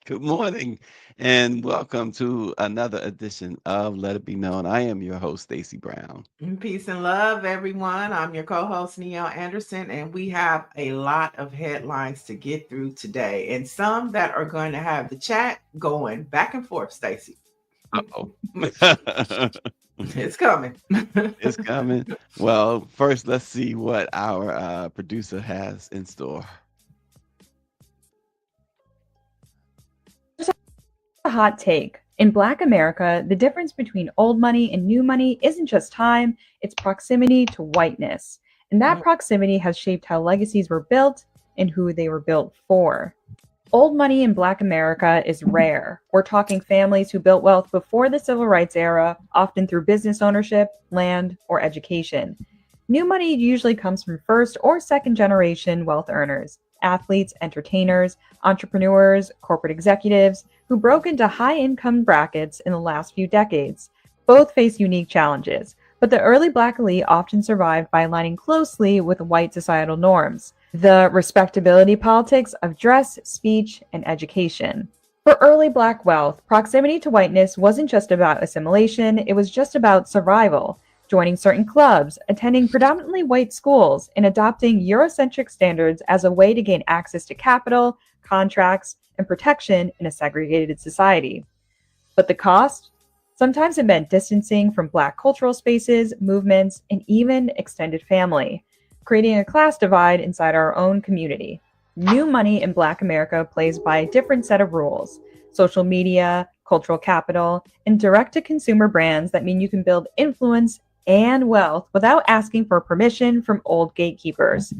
Good morning and welcome to another edition of Let It Be Known. I am your host, Stacy Brown. Peace and love, everyone. I'm your co host, Neil Anderson, and we have a lot of headlines to get through today, and some that are going to have the chat going back and forth, Stacy. Uh-oh. It's coming. It's coming. Well, first, let's see what our producer has in store. Here's a hot take. In Black America, the difference between old money and new money isn't just time, it's proximity to whiteness. And that proximity has shaped how legacies were built and who they were built for. Old money in Black America is rare. We're talking families who built wealth before the Civil Rights era, often through business ownership, land, or education. New money usually comes from first or second generation wealth earners, athletes, entertainers, entrepreneurs, corporate executives who broke into high income brackets in the last few decades. Both face unique challenges, but the early Black elite often survived by aligning closely with white societal norms, the respectability politics of dress, speech, and education. For early Black wealth, proximity to whiteness wasn't just about assimilation, it was just about survival. Joining certain clubs, attending predominantly white schools, and adopting Eurocentric standards as a way to gain access to capital, contracts, and protection in a segregated society. But the cost? Sometimes it meant distancing from Black cultural spaces, movements, and even extended family, creating a class divide inside our own community. New money in Black America plays by a different set of rules: social media, cultural capital, and direct to consumer brands that mean you can build influence and wealth without asking for permission from old gatekeepers.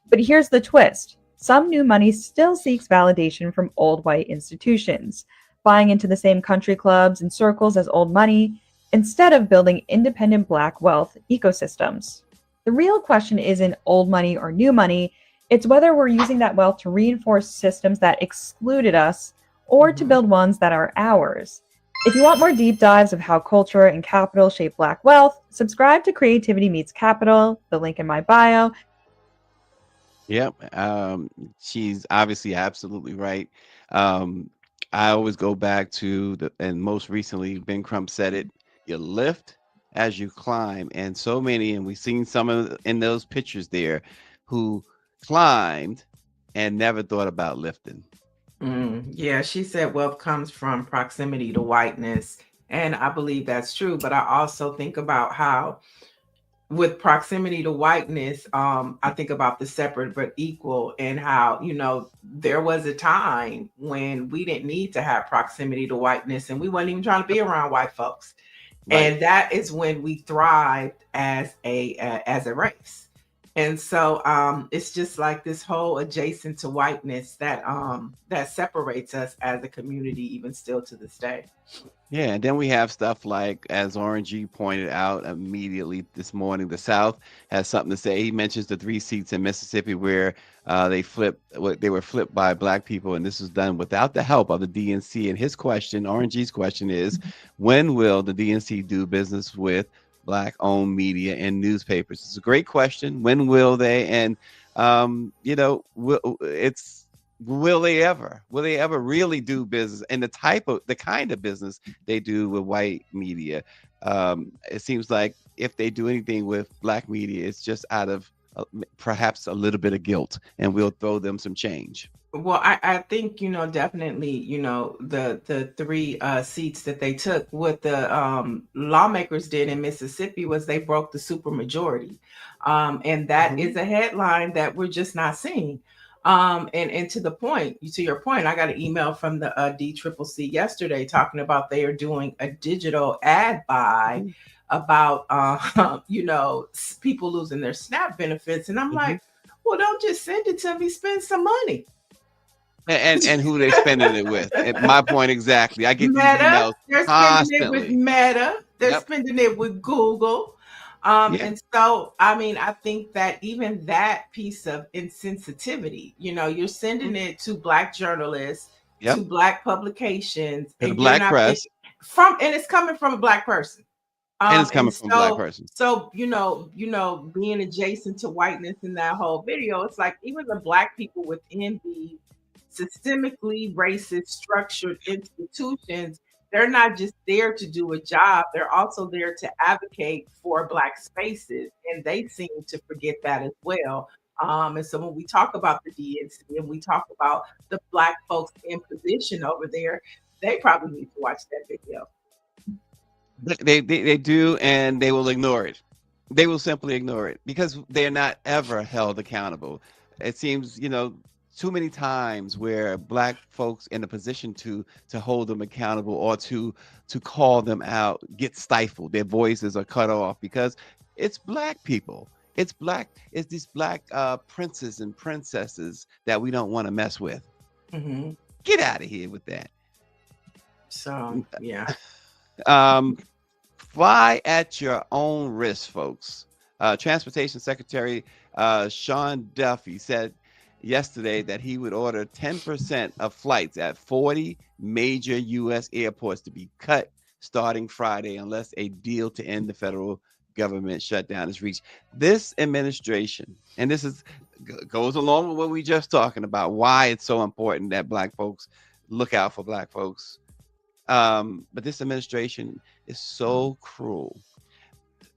But here's the twist: some new money still seeks validation from old white institutions, buying into the same country clubs and circles as old money, instead of building independent Black wealth ecosystems. The real question isn't old money or new money, it's whether we're using that wealth to reinforce systems that excluded us or to Mhm. build ones that are ours. If you want more deep dives of how culture and capital shape Black wealth, subscribe to Creativity Meets Capital, the link in my bio. Yep. She's obviously absolutely right. Um, I always go back to and most recently, Ben Crump said it: you lift as you climb. And so many, and we've seen some of in those pictures there who climbed and never thought about lifting. Yeah, she said wealth comes from proximity to whiteness. And I believe that's true. But I also think about how with proximity to whiteness, I think about the separate but equal, and how, there was a time when we didn't need to have proximity to whiteness and we weren't even trying to be around white folks. Right. And that is when we thrived as a race. And so it's just like this whole adjacent to whiteness that separates us as a community, even still to this day. Yeah, and then we have stuff like, as Orangey pointed out immediately this morning, the South has something to say. He mentions the three seats in Mississippi where they were flipped by black people, and this was done without the help of the DNC. And his question, Orangey's question, is, when will the DNC do business with black-owned media and newspapers? It's a great question. When will they? And it's will they ever? Will they ever really do business and the kind of business they do with white media? It seems like if they do anything with black media, it's just out of perhaps a little bit of guilt, and we'll throw them some change. Well, I think, definitely, the three seats that they took, what the lawmakers did in Mississippi was they broke the supermajority. And that Mhm. is a headline that we're just not seeing. And to the point, to your point, I got an email from the DCCC yesterday talking about they are doing a digital ad buy Mhm. about, people losing their SNAP benefits. And I'm Mhm. like, well, don't just send it to me, spend some money. And who they spending it with? My point exactly. I get these Meta, emails they're spending it with constantly. Meta, they're Yep. spending it with Google. Yeah. And so, I mean, I think that even that piece of insensitivity, you're Mhm. sending it to Black journalists, Yep. to Black publications, To the and you're black not press, thinking and it's coming from a Black person. and it's And coming from a black so, person. being adjacent to whiteness in that whole video, it's like even the Black people within the systemically racist structured institutions, they're not just there to do a job, they're also there to advocate for Black spaces. And they seem to forget that as well. And so when we talk about the DNC and we talk about the Black folks in position over there, they probably need to watch that video. They do, and they will ignore it. They will simply ignore it because they're not ever held accountable. It seems, too many times where Black folks in a position to hold them accountable or to call them out get stifled. Their voices are cut off because it's Black people. It's these Black princes and princesses that we don't want to mess with. Mm-hmm. Get out of here with that. So yeah. Fly at your own risk, folks. Transportation Secretary Sean Duffy said yesterday that he would order 10% of flights at 40 major U.S. airports to be cut starting Friday unless a deal to end the federal government shutdown is reached. This administration, and this goes along with what we just talking about, why it's so important that Black folks look out for Black folks. But this administration is so cruel.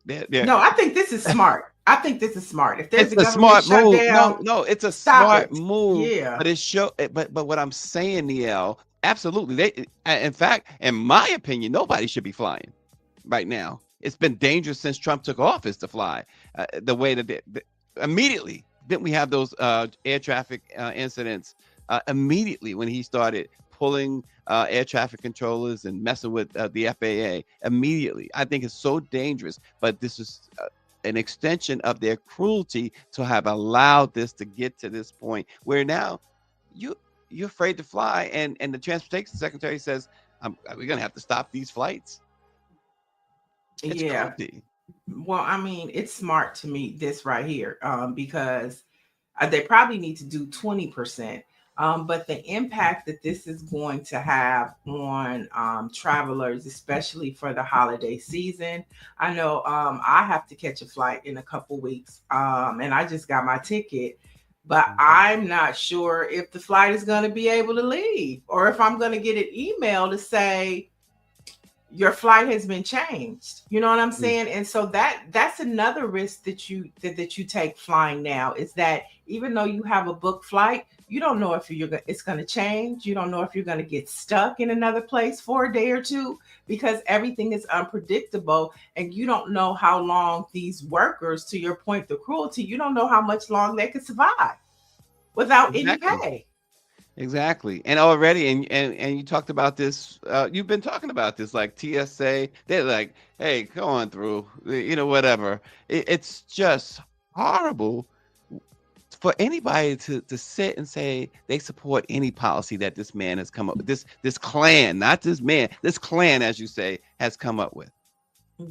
No, I think this is smart. I think this is smart. If there's it's a smart move. No, it's a smart move. Yeah. But what I'm saying, Niele, absolutely. In fact, in my opinion, nobody should be flying right now. It's been dangerous since Trump took office to fly. The way that immediately didn't we have those air traffic incidents immediately when he started pulling air traffic controllers and messing with the FAA immediately. I think it's so dangerous, but this is an extension of their cruelty to have allowed this to get to this point where now you're afraid to fly, and the transportation secretary says, we're going to have to stop these flights. It's cruelty. Well, I mean, it's smart to me, this right here, because they probably need to do 20%. But the impact that this is going to have on travelers, especially for the holiday season. I know I have to catch a flight in a couple weeks, and I just got my ticket, but I'm not sure if the flight is going to be able to leave or if I'm going to get an email to say your flight has been changed. You know what I'm saying? And so that's another risk that you take flying now, is that even though you have a booked flight, you don't know if it's going to change. You don't know if you're going to get stuck in another place for a day or two, because everything is unpredictable, and you don't know how long these workers, to your point, the cruelty, you don't know how much long they could survive without any pay. Exactly. And already, and you talked about this, you've been talking about this, like TSA, they're like, hey, go on through, whatever. It's just horrible for anybody to sit and say they support any policy that this man has come up with, this clan, not this man, this clan, as you say, has come up with.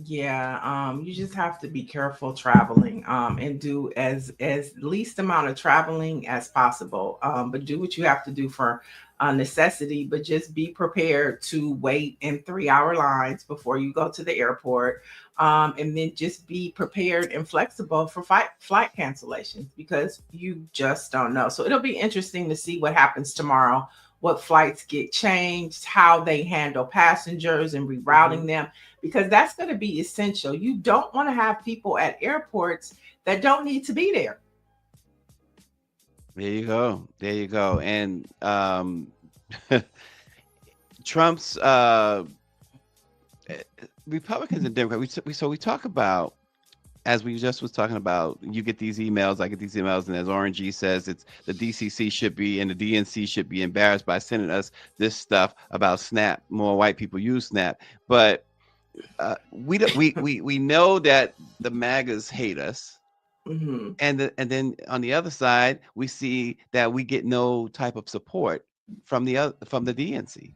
Yeah, you just have to be careful traveling, and do as least amount of traveling as possible. But do what you have to do for necessity, but just be prepared to wait in 3-hour lines before you go to the airport. And then just be prepared and flexible for flight cancellations, because you just don't know. So it'll be interesting to see what happens tomorrow, what flights get changed, how they handle passengers and rerouting them, because that's going to be essential. You don't want to have people at airports that don't need to be there. There you go. And Trump's Republicans and Democrats, we talk about, as we just was talking about, you get these emails, I get these emails, and as Orange G says, it's the DCC should be, and the DNC should be embarrassed by sending us this stuff about SNAP. More white people use SNAP, but we know that the MAGAs hate us. Mm-hmm. And then on the other side, we see that we get no type of support from the DNC.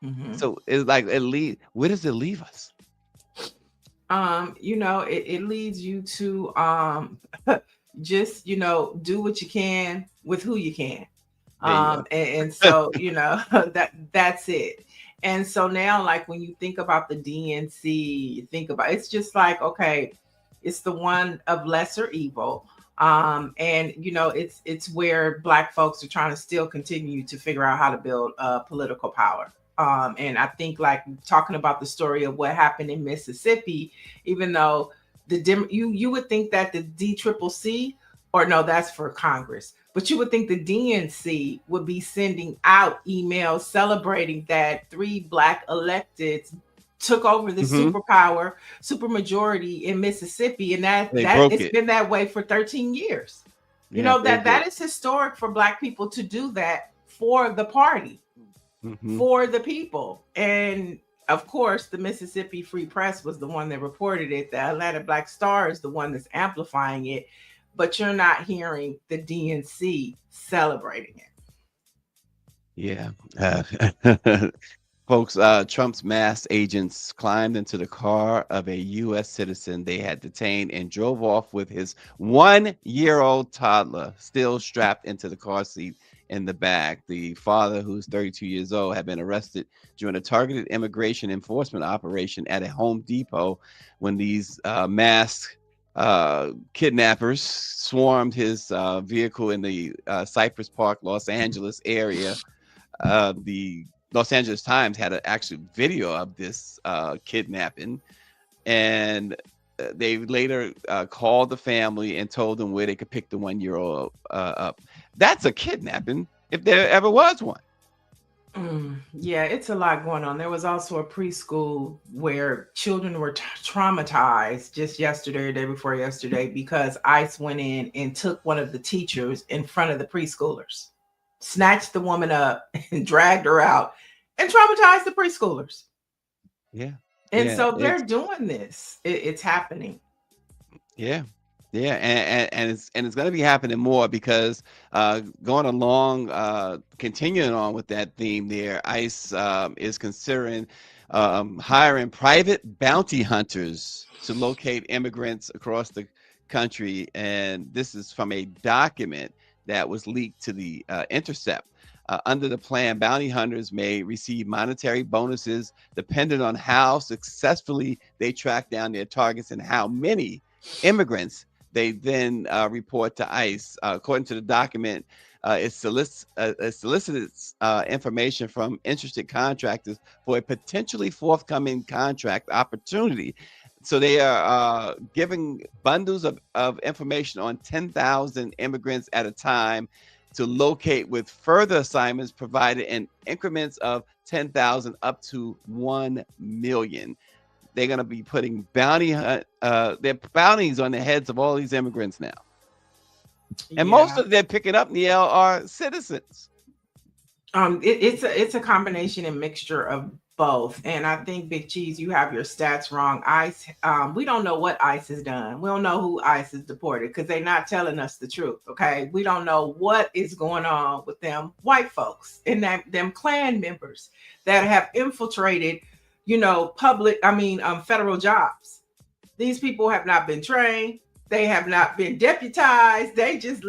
Mm-hmm. So it's like, where does it leave us? It leads you to just do what you can with who you can. And so that's it. And so now, like, when you think about the DNC, you think about, it's just like, okay, it's the one of lesser evil. And it's where Black folks are trying to still continue to figure out how to build political power. And I think, like, talking about the story of what happened in Mississippi, even though you would think that the DCCC, or no, that's for Congress, but you would think the DNC would be sending out emails celebrating that 3 Black electeds took over the super majority in Mississippi, and that it's been that way for 13 years. That is historic for Black people to do that for the party, for the people. And of course, the Mississippi Free Press was the one that reported it. The Atlanta Black Star is the one that's amplifying it, but you're not hearing the DNC celebrating it. Yeah. Folks, Trump's masked agents climbed into the car of a U.S. citizen they had detained and drove off with his 1-year-old toddler still strapped into the car seat in the back. The father, who's 32 years old, had been arrested during a targeted immigration enforcement operation at a Home Depot when these masked kidnappers swarmed his vehicle in the Cypress Park, Los Angeles area. The Los Angeles Times had an actual video of this kidnapping, and they later called the family and told them where they could pick the 1-year-old up. That's a kidnapping, if there ever was one. Yeah, it's a lot going on. There was also a preschool where children were traumatized just yesterday, or day before yesterday, because ICE went in and took one of the teachers in front of the preschoolers, snatched the woman up and dragged her out and traumatized the preschoolers. Yeah. And so they're doing this. It's happening. Yeah. Yeah. And it's going to be happening more because going along, continuing on with that theme there, ICE is considering hiring private bounty hunters to locate immigrants across the country. And this is from a document that was leaked to The Intercept. Under the plan, bounty hunters may receive monetary bonuses depending on how successfully they track down their targets and how many immigrants they then report to ICE. According to the document, it solicited information from interested contractors for a potentially forthcoming contract opportunity. So they are giving bundles of information on 10,000 immigrants at a time to locate, with further assignments provided in increments of 10,000 up to 1 million. They're going to be putting their bounties on the heads of all these immigrants now. And most of them picking up, Neil, are citizens. It's a combination and mixture of both. And I think, Big Cheese, you have your stats wrong. ICE, we don't know what ICE has done. We don't know who ICE has deported because they're not telling us the truth. Okay, we don't know what is going on with them white folks and them Klan members that have infiltrated, federal jobs. These people have not been trained. They have not been deputized. They just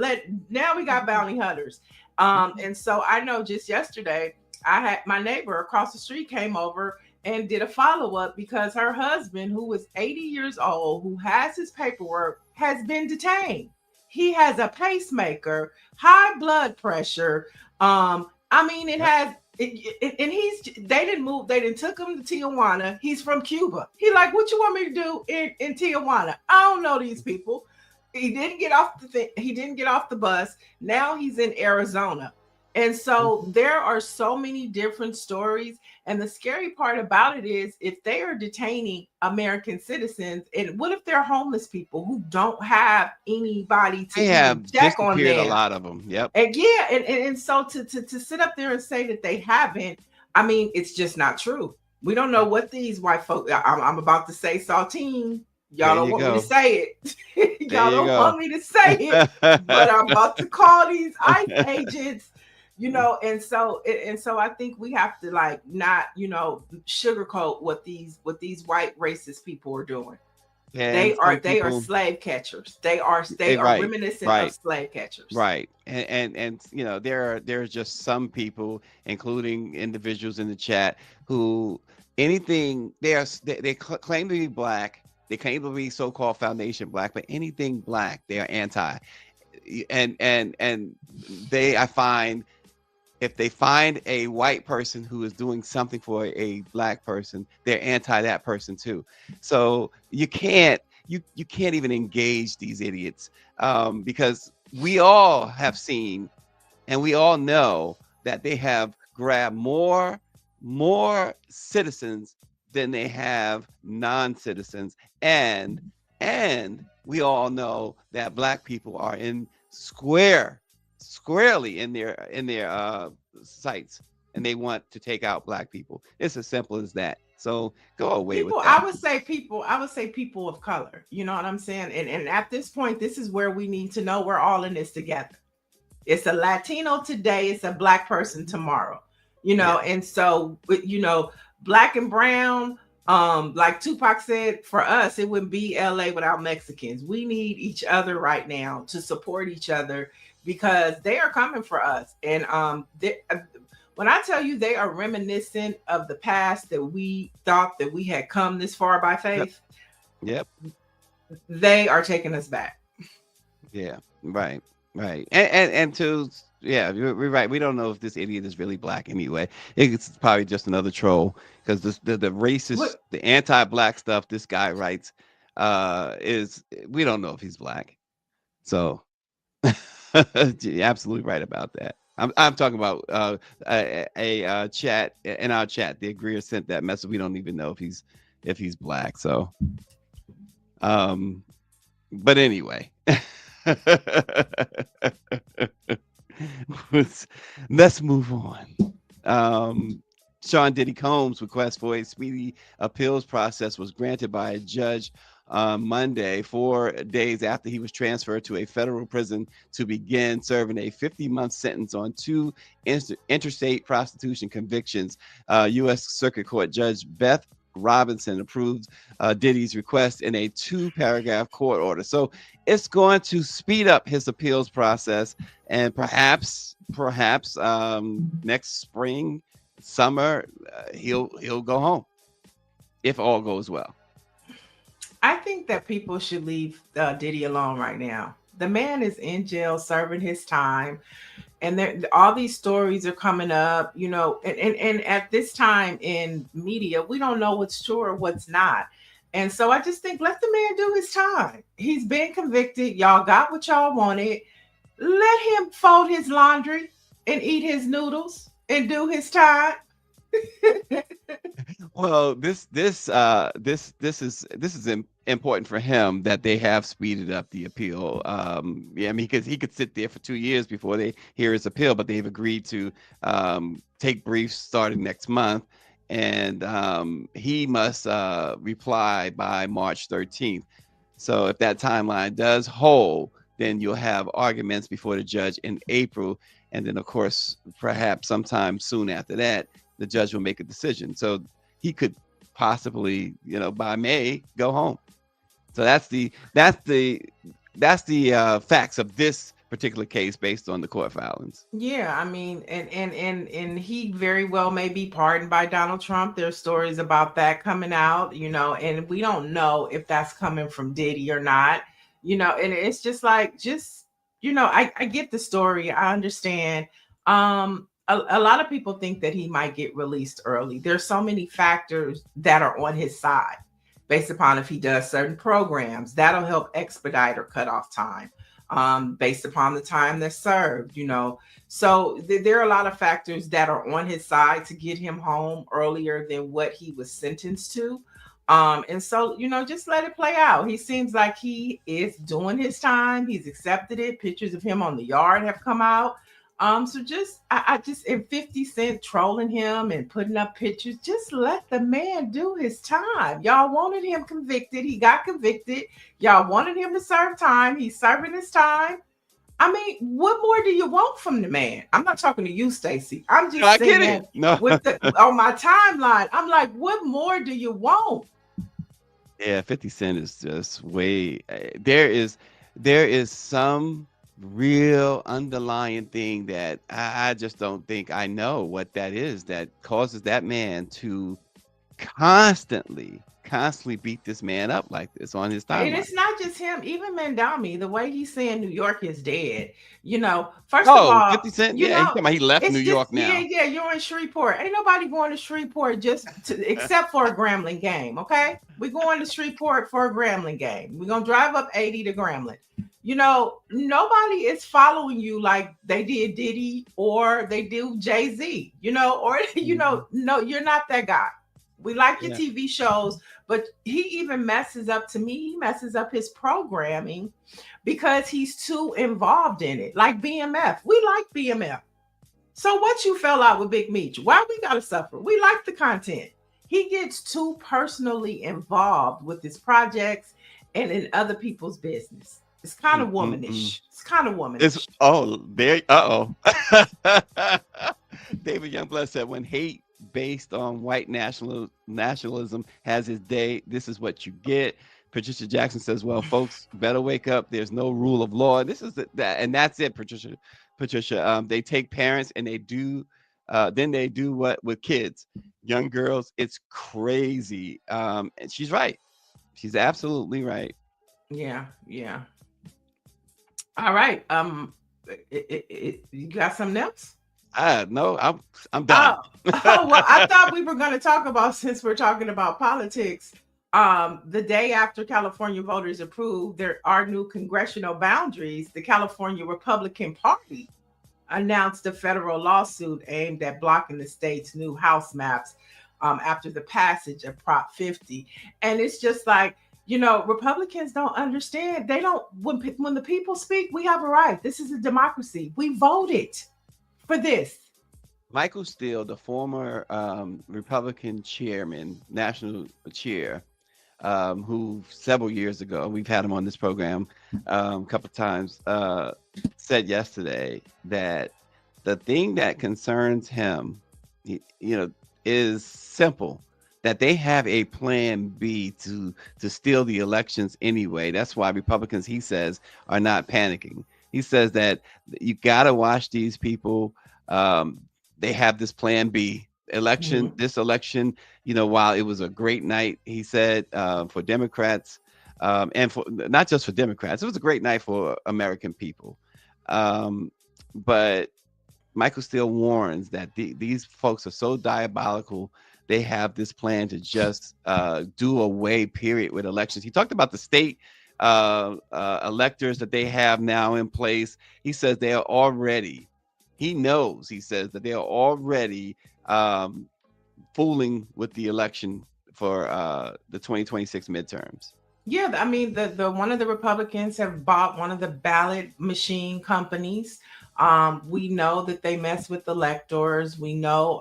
now we got bounty hunters. And so I know just yesterday, I had my neighbor across the street came over and did a follow-up because her husband, who was 80 years old, who has his paperwork, has been detained. He has a pacemaker, high blood pressure. They didn't move. They didn't took him to Tijuana. He's from Cuba. He like, what you want me to do in Tijuana? I don't know these people. He didn't get off He didn't get off the bus. Now he's in Arizona. And so there are so many different stories. And the scary part about it is, if they are detaining American citizens, and what if they're homeless people who don't have anybody to check on them? A lot of them. Yep. And so to sit up there and say that they haven't, it's just not true. We don't know what these white folks, I'm about to say saltine. Y'all don't want me to say it. Y'all don't want me to say it, but I'm about to call these ICE agents. And so I think we have to not sugarcoat what these white racist people are doing. Yeah, they are slave catchers. They are reminiscent of slave catchers. Right. And there are just some people, including individuals in the chat, who they claim to be Black, They can't even be so-called foundation black, but anything black, they are anti. And they, I find, if they find a white person who is doing something for a black person, they're anti that person too. So you can't even engage these idiots, because we all have seen and we all know that they have grabbed more citizens than they have non-citizens, and we all know that black people are in squarely in their sights, and they want to take out black people. It's as simple as that. So go away with People, that. I would say people of color. You know what I'm saying? And at this point, this is where we need to know we're all in this together. It's a Latino today, it's a black person tomorrow. You know, Yeah. and so you know, black and brown, like Tupac said, for us, it wouldn't be LA without Mexicans. We need each other right now to support each other because they are coming for us. And when I tell you they are reminiscent of the past that we thought that we had come this far by Yep. faith, Yep. they are taking us back. Yeah. Right. Right. And to, yeah, we're right. We don't know if this idiot is really black anyway. It's probably just another troll, because the racist, What the anti-black stuff this guy writes, is, we don't know if he's black. So you're absolutely right about that. I'm talking about a chat in our chat. The agreeer sent that message. We don't even know if he's black. So but anyway. Let's move on. Sean Diddy Combs' request for a speedy appeals process was granted by a judge on Monday, 4 days after he was transferred to a federal prison to begin serving a 50-month sentence on 2 interstate prostitution convictions. U.S. Circuit Court Judge Beth Robinson approved Diddy's request in a 2-paragraph court order. So it's going to speed up his appeals process, and perhaps next spring, summer, he'll go home if all goes well. I think that people should leave Diddy alone right now. The man is in jail serving his time, and all these stories are coming up, you know, and at this time in media, we don't know what's true or what's not. And so I just think let the man do his time. He's been convicted. Y'all got what y'all wanted. Let him fold his laundry and eat his noodles and do his time. Well, this is important for him that they have speeded up the appeal. Yeah, I mean, because he could sit there for 2 years before they hear his appeal, but they've agreed to take briefs starting next month, and he must reply by March 13th. So if that timeline does hold, then you'll have arguments before the judge in April, and then of course, perhaps sometime soon after that, the judge will make a decision. So he could possibly, you know, by May go home. So that's the facts of this particular case based on the court filings. Yeah, I mean, and he very well may be pardoned by Donald Trump. There's stories about that coming out, you know, and we don't know if that's coming from Diddy or not, you know, and it's just like, you know, I get the story. I understand. A lot of people think that he might get released early. There's so many factors that are on his side based upon if he does certain programs that'll help expedite or cut off time, based upon the time that's served, you know. So there are a lot of factors that are on his side to get him home earlier than what he was sentenced to. And so, you know, just let it play out. He seems like he is doing his time. He's accepted it. Pictures of him on the yard have come out. So I just, and 50 Cent trolling him and putting up pictures, just let the man do his time. Y'all wanted him convicted. He got convicted. Y'all wanted him to serve time. He's serving his time. I mean, what more do you want from the man? I'm not talking to you, Stacey. I'm just No, I get saying it. No. on my timeline, I'm like, what more do you want? Yeah, 50 Cent is just way. There is some real underlying thing that I just don't think I know what that is that causes that man to constantly constantly beat this man up like this on his And timeline. it's not just him, even Mandami, the way he's saying New York is dead. First of Oh, all, 50 Cent. Yeah, he's talking about he left New it's just, York yeah, now. yeah, you're in Shreveport. Ain't nobody going to Shreveport except for a Grambling game, okay? We're going to Shreveport for a Grambling game. We're going to drive up 80 to Grambling. Nobody is following you like they did Diddy or they do Jay-Z, or, no, you're not that guy. We like your Yeah. TV shows, but he even messes up, to me, he messes up his programming because he's too involved in it. Like BMF. We like BMF. So what you fell out with Big Meech? Why we gotta suffer? We like the content. He gets too personally involved with his projects and in other people's business. It's kind of Mm-mm-mm. womanish. It's kind of It's womanish. there. David Youngblood said, "When hate based on white nationalism has its day, this is what you get." Patricia Jackson says, "Well, folks, better wake up. There's no rule of law. This is that, and that's it." Patricia, they take parents and they do, then they do what with kids, young girls. It's crazy. And she's right. She's absolutely right. Yeah, yeah. All right. You got something else? No, I'm Oh, done. well, I thought we were going to talk about, since we're talking about politics, the day after California voters approved there are new congressional boundaries, the California Republican Party announced a federal lawsuit aimed at blocking the state's new House maps after the passage of Prop 50. And it's just like, Republicans don't understand. They don't, when the people speak, we have a right. This is a democracy. We voted for this. Michael Steele, the former Republican chairman, national chair, who several years ago, we've had him on this program a couple of times, said yesterday that the thing that concerns him, is simple. That they have a plan B to steal the elections anyway. That's why Republicans, he says, are not panicking. He says that you got to watch these people. They have this plan B election. Mhm. This election, while it was a great night, he said, for Democrats, and for not just for Democrats, it was a great night for American people. But Michael Steele warns that these folks are so diabolical. They have this plan to just do away, period, with elections. He talked about the state electors that they have now in place. He says they are already, he knows, he says that they are already fooling with the election for the 2026 midterms. Yeah, I mean, the one of the Republicans have bought one of the ballot machine companies. We know that they mess with electors. We know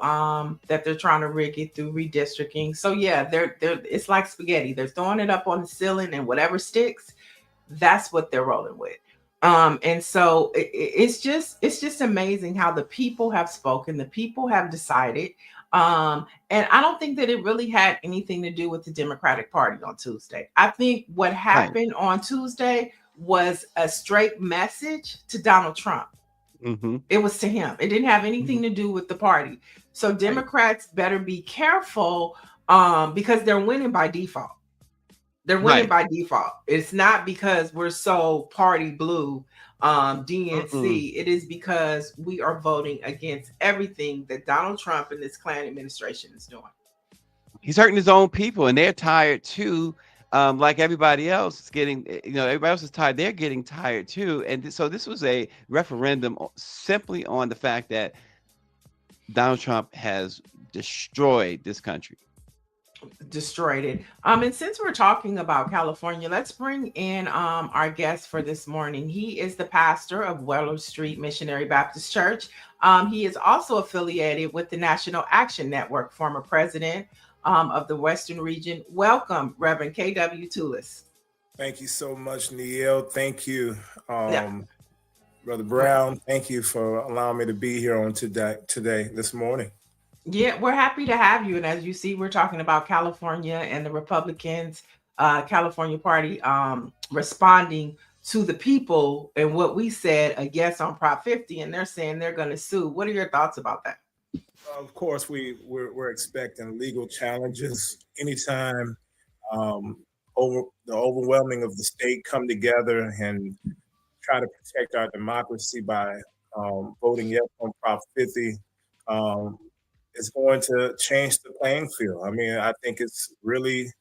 that they're trying to rig it through redistricting. So yeah, they're it's like spaghetti. They're throwing it up on the ceiling, and whatever sticks, that's what they're rolling with. And so it's just amazing how the people have spoken. The people have decided. And I don't think that it really had anything to do with the Democratic Party on Tuesday. I think what Right. happened on Tuesday was a straight message to Donald Trump. Mm-hmm. It was to him. It didn't have anything to do with the party. So Right. Democrats better be careful because they're winning by default. They're Right. winning by default. It's not because we're so party blue, DNC. Mm-mm. It is because we are voting against everything that Donald Trump and this Klan administration is doing. He's hurting his own people, and they're tired too. Like everybody else is getting, everybody else is tired. They're getting tired too. And so this was a referendum simply on the fact that Donald Trump has destroyed this country. Destroyed it. And since we're talking about California, let's bring in our guest for this morning. He is the pastor of Weller Street Missionary Baptist Church. He is also affiliated with the National Action Network, former president of the Western Region. Welcome, Reverend K.W. Toulis. Thank you so much, Neil. Thank you, Yeah. Brother Brown. Thank you for allowing me to be here on this morning. Yeah, we're happy to have you. And as you see, we're talking about California and the Republicans, California Party responding to the people and what we said, a yes on Prop 50, and they're saying they're going to sue. What are your thoughts about that? Of course, we're expecting legal challenges anytime over the overwhelming of the state come together and try to protect our democracy by voting yes on Prop 50 um, is going to change the playing field. I mean, I think it's really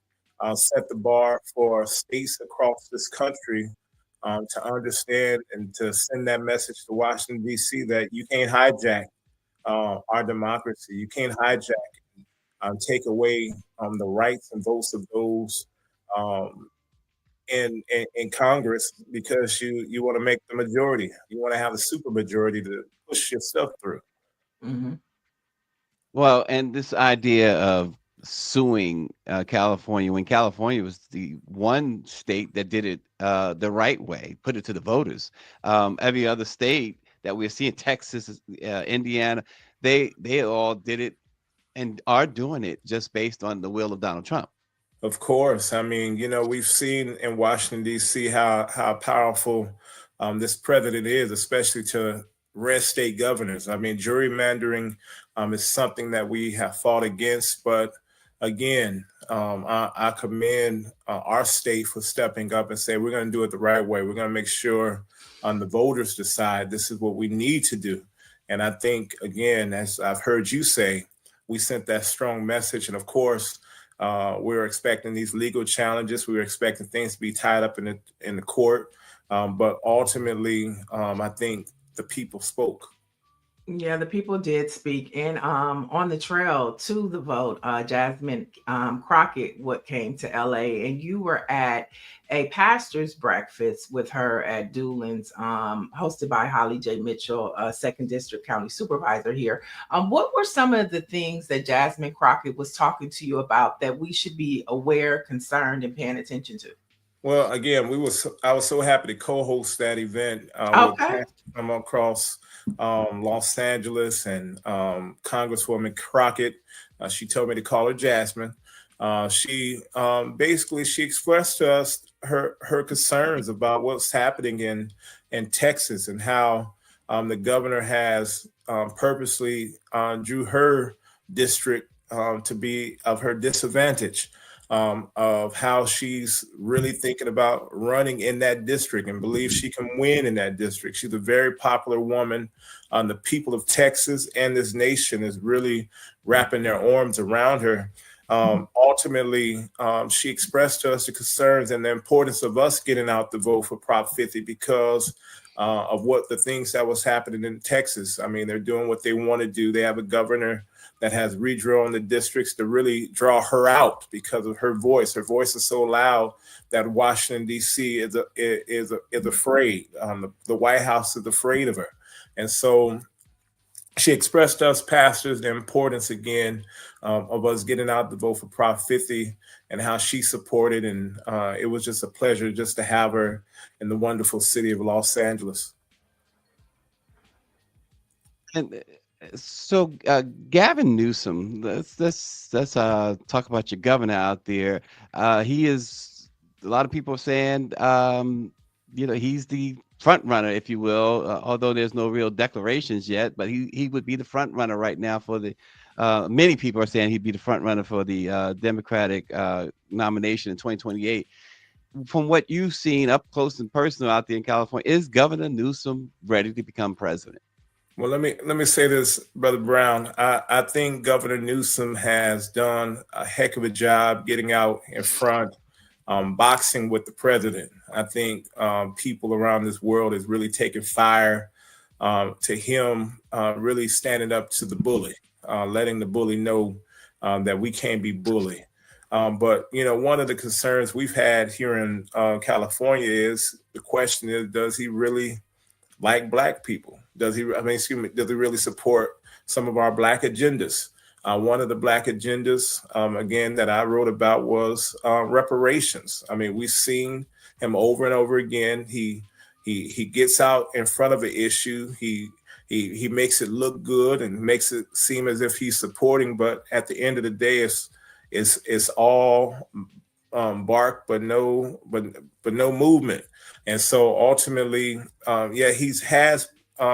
set the bar for states across this country to understand and to send that message to Washington, D.C. that you can't hijack our democracy. You can't hijack take away the rights and votes of those um, in Congress because you want to make the majority. You want to have a super majority to push your stuff through. Mm-hmm. Well, and this idea of suing California when California was the one state that did it the right way, put it to the voters. Every other state that we're seeing, Texas, Indiana, they all did it and are doing it just based on the will of Donald Trump. Of course. I mean, we've seen in Washington, D.C., how powerful this president is, especially to red state governors. I mean, gerrymandering is something that we have fought against. But again, I commend our state for stepping up and say, we're going to do it the right way. We're going to make sure the voters decide this is what we need to do. And I think, again, as I've heard you say, we sent that strong message. And of course, we were expecting these legal challenges. We were expecting things to be tied up in the court. But ultimately, I think the people spoke. Yeah, the people did speak. And on the trail to the vote, Jasmine Crockett came to LA, and you were at a pastor's breakfast with her at Doolin's, hosted by Holly J. Mitchell, 2nd District County Supervisor here. What were some of the things that Jasmine Crockett was talking to you about that we should be aware, concerned, and paying attention to? Well, again, I was so happy to co-host that event with pastors from across Los Angeles and Congresswoman Crockett. She told me to call her Jasmine. She basically expressed to us her concerns about what's happening in Texas and how the governor has purposely drew her district to be of her disadvantage. Of how she's really thinking about running in that district and believes she can win in that district. She's a very popular woman. The people of Texas and this nation is really wrapping their arms around her. Ultimately, she expressed to us the concerns and the importance of us getting out the vote for Prop 50 because of what the things that was happening in Texas. I mean, they're doing what they want to do. They have a governor that has redrawn the districts to really draw her out because of her voice. Her voice is so loud that Washington, D.C. is afraid. The White House is afraid of her. And so she expressed to us pastors the importance again of us getting out the vote for Prop 50 and how she supported. And it was just a pleasure just to have her in the wonderful city of Los Angeles. And so Gavin Newsom, let's talk about your governor out there. He is, a lot of people are saying, he's the front runner, if you will, although there's no real declarations yet, but he would be the front runner right now for the, many people are saying he'd be the front runner for the Democratic nomination in 2028. From what you've seen up close and personal out there in California, is Governor Newsom ready to become president? Well, let me say this, Brother Brown. I think Governor Newsom has done a heck of a job getting out in front, boxing with the president. I think people around this world is really taking fire to him, really standing up to the bully, letting the bully know that we can't be bullied. But, one of the concerns we've had here in California is the question is, does he really like Black people? Does he really support some of our Black agendas? One of the Black agendas, again, that I wrote about was reparations. I mean, we've seen him over and over again. He gets out in front of an issue. He makes it look good and makes it seem as if he's supporting, but at the end of the day, it's all bark, but no movement. And so ultimately, he has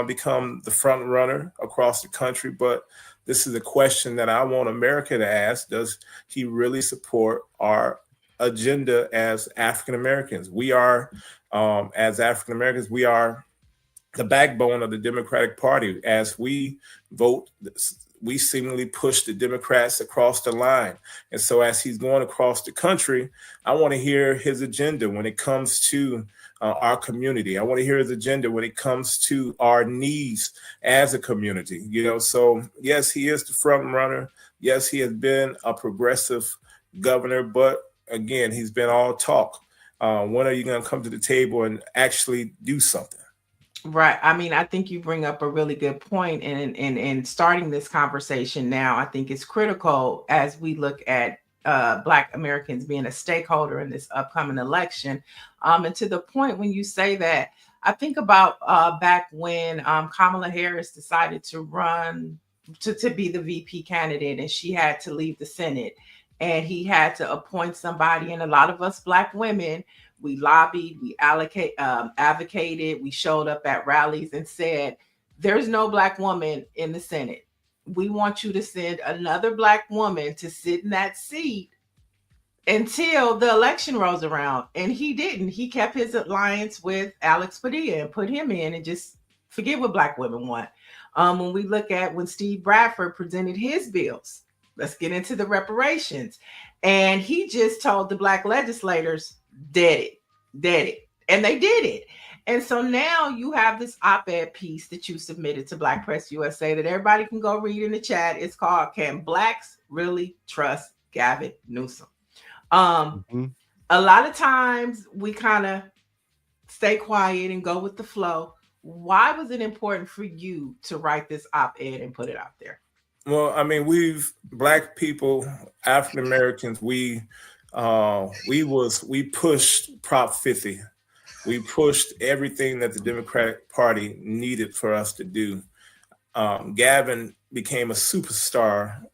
become the front runner across the country. But this is a question that I want America to ask: does he really support our agenda as African Americans. We are, as African Americans, we are the backbone of the Democratic Party. As we vote, we seemingly push the Democrats across the line. And so as he's going across the country, I want to hear his agenda when it comes to our community. I want to hear his agenda when it comes to our needs as a community. So yes, he is the front runner. Yes, he has been a progressive governor, but again, he's been all talk. When are you going to come to the table and actually do something? Right. I mean, I think you bring up a really good point, and in starting this conversation now, I think it's critical as we look at Black Americans being a stakeholder in this upcoming election. And to the point when you say that, I think about back when Kamala Harris decided to run to be the VP candidate, and she had to leave the Senate, and he had to appoint somebody. And a lot of us Black women, we lobbied, we advocated, we showed up at rallies and said, there's no Black woman in the Senate. We want you to send another Black woman to sit in that seat until the election rolls around. And he didn't. He kept his alliance with Alex Padilla and put him in and just forget what Black women want. When we look at when Steve Bradford presented his bills, let's get into the reparations. And he just told the Black legislators, dead it. And they did it. And so now you have this op-ed piece that you submitted to Black Press USA that everybody can go read in the chat. It's called Can Blacks Really Trust Gavin Newsom? A lot of times we kind of stay quiet and go with the flow. Why was it important for you to write this op-ed and put it out there? Well, I mean, Black people, African Americans, we pushed Prop 50. We pushed everything that the Democratic Party needed for us to do. Gavin became a superstar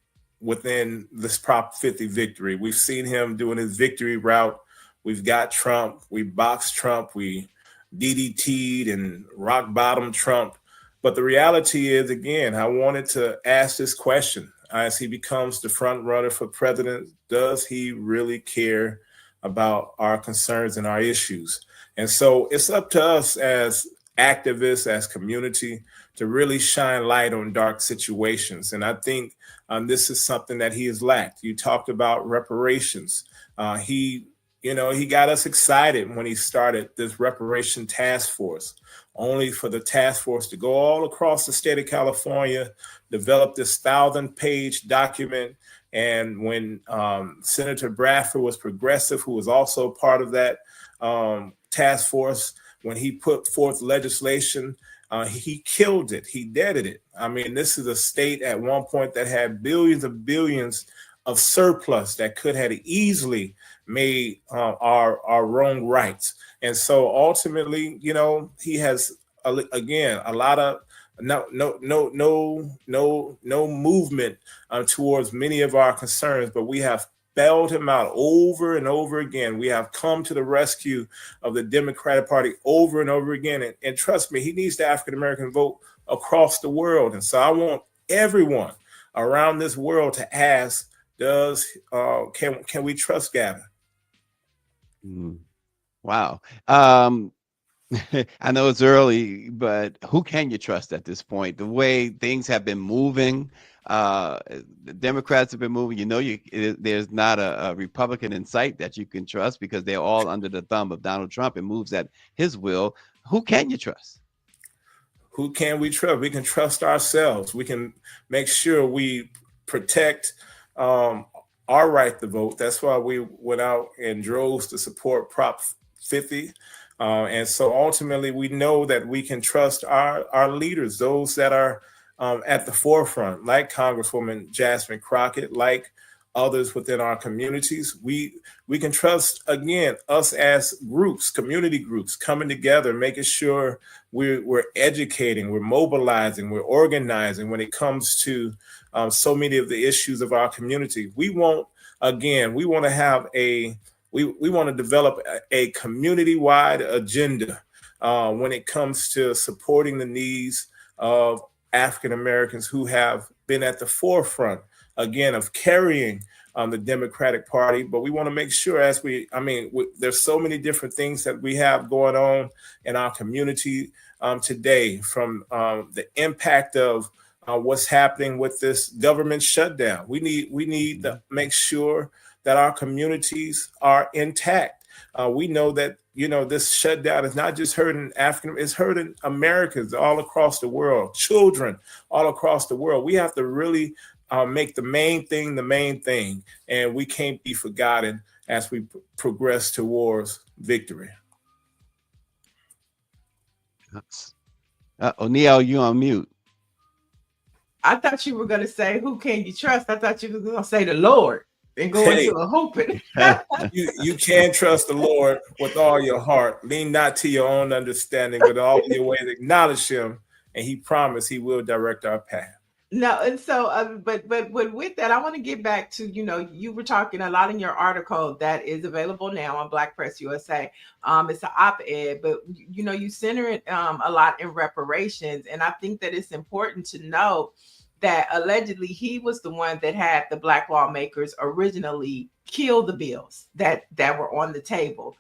within this Prop 50 victory. We've seen him doing his victory route. We've got Trump. We boxed Trump. We DDT'd and rock bottom Trump. But the reality is, again, I wanted to ask this question as he becomes the front runner for president. Does he really care about our concerns and our issues? And so it's up to us as activists, as community, to really shine light on dark situations. And I think this is something that he has lacked. You talked about reparations. He got us excited when he started this reparation task force, only for the task force to go all across the state of California, develop this 1,000-page document. And when Senator Bradford was progressive, who was also part of that task force, when he put forth legislation, he killed it. He deaded it. I mean, this is a state at one point that had billions of surplus that could have easily made our wrong rights. And so ultimately, he has again a lot of no movement towards many of our concerns, but we have bailed him out over and over again. We have come to the rescue of the Democratic Party over and over again. And trust me, he needs the African American vote across the world. And so I want everyone around this world to ask, can we trust Gavin? Wow. I know it's early, but who can you trust at this point? The way things have been moving, the Democrats have been moving. There's not a Republican in sight that you can trust because they're all under the thumb of Donald Trump and moves at his will. Who can you trust? Who can we trust? We can trust ourselves. We can make sure we protect our right to vote. That's why we went out in droves to support Prop 50. And so ultimately, we know that we can trust our leaders, those that are at the forefront, like Congresswoman Jasmine Crockett, like others within our communities. We can trust, again, us as groups, community groups, coming together, making sure we're educating, we're mobilizing, we're organizing when it comes to so many of the issues of our community. We want to have we want to develop a community-wide agenda when it comes to supporting the needs of African Americans who have been at the forefront, again, of carrying the Democratic Party. But we want to make sure there's so many different things that we have going on in our community today, from the impact of what's happening with this government shutdown. We need to make sure that our communities are intact. We know that, this shutdown is not just hurting African, it's hurting Americans all across the world, children all across the world. We have to really make the main thing, and we can't be forgotten as we progress towards victory. O'Neal, you on mute. I thought you were going to say, who can you trust? I thought you were going to say the Lord and go into a hoping. you can trust the Lord with all your heart. Lean not to your own understanding, but all your ways acknowledge him, and he promised he will direct our path. No, and so, but with that, I want to get back to, you were talking a lot in your article that is available now on Black Press USA. It's an op-ed, but you center it a lot in reparations, and I think that it's important to know that allegedly he was the one that had the Black lawmakers originally kill the bills that were on the table,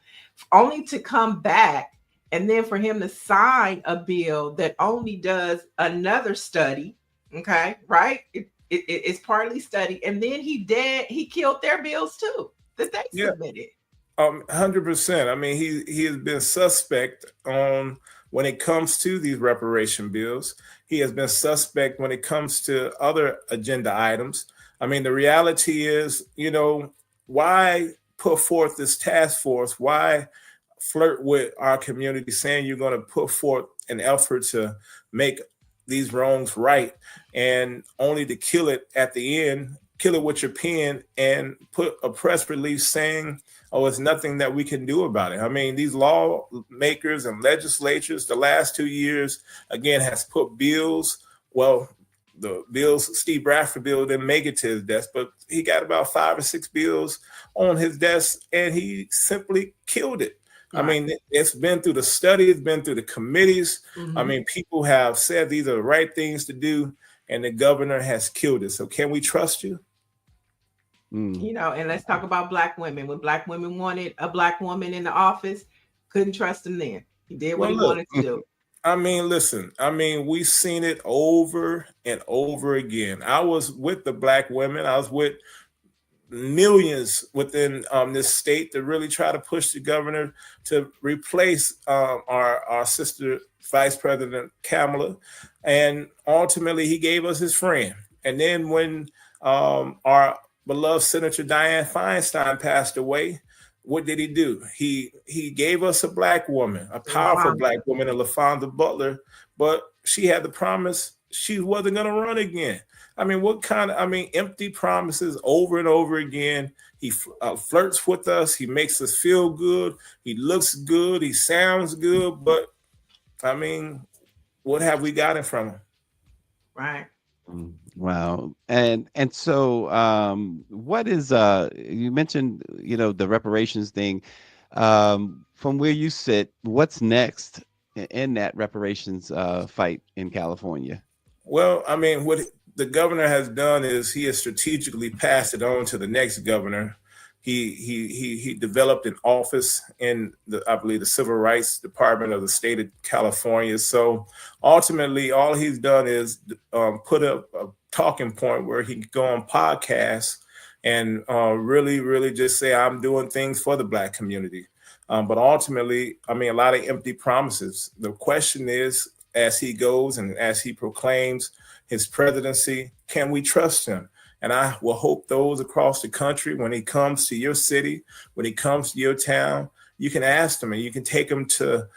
only to come back and then for him to sign a bill that only does another study. Okay, right? It's partly studied, and then he killed their bills too that they submitted. 100%. I mean, he has been suspect on when it comes to these reparation bills. He has been suspect when it comes to other agenda items. I mean, the reality is, why put forth this task force? Why flirt with our community saying you're going to put forth an effort to make these wrongs right, and only to kill it at the end, kill it with your pen and put a press release saying, oh, it's nothing that we can do about it. I mean, these lawmakers and legislatures the last 2 years, again, has put bills, the bills, Steve Bradford bill didn't make it to his desk, but he got about 5 or 6 bills on his desk, and he simply killed it. Right. I mean, it's been through the study, it's been through the committees. Mm-hmm. I mean, people have said these are the right things to do, and the governor has killed it. So can we trust you? And let's talk about Black women. When Black women wanted a Black woman in the office, couldn't trust him then. He did what he wanted to do. I mean, listen, we've seen it over and over again. I was with the Black women. I was with millions within this state to really try to push the governor to replace our sister Vice President Kamala, and ultimately he gave us his friend. And then when our beloved Senator Dianne Feinstein passed away, what did he do? He gave us a Black woman, a powerful Black woman, a LaFonda Butler, but she had the promise she wasn't going to run again. I mean, empty promises over and over again. He flirts with us. He makes us feel good. He looks good. He sounds good. But, what have we gotten from him? Right. Wow. And so what is, you mentioned, the reparations thing. From where you sit, what's next in that reparations fight in California? Well, what the governor has done is he has strategically passed it on to the next governor. He developed an office in I believe the Civil Rights Department of the state of California. So ultimately, all he's done is put up a talking point where he can go on podcasts and really, really just say, I'm doing things for the Black community. But ultimately, a lot of empty promises. The question is, as he goes and as he proclaims his presidency, can we trust him? And I will hope those across the country, when he comes to your city, when he comes to your town, you can ask him and you can take him to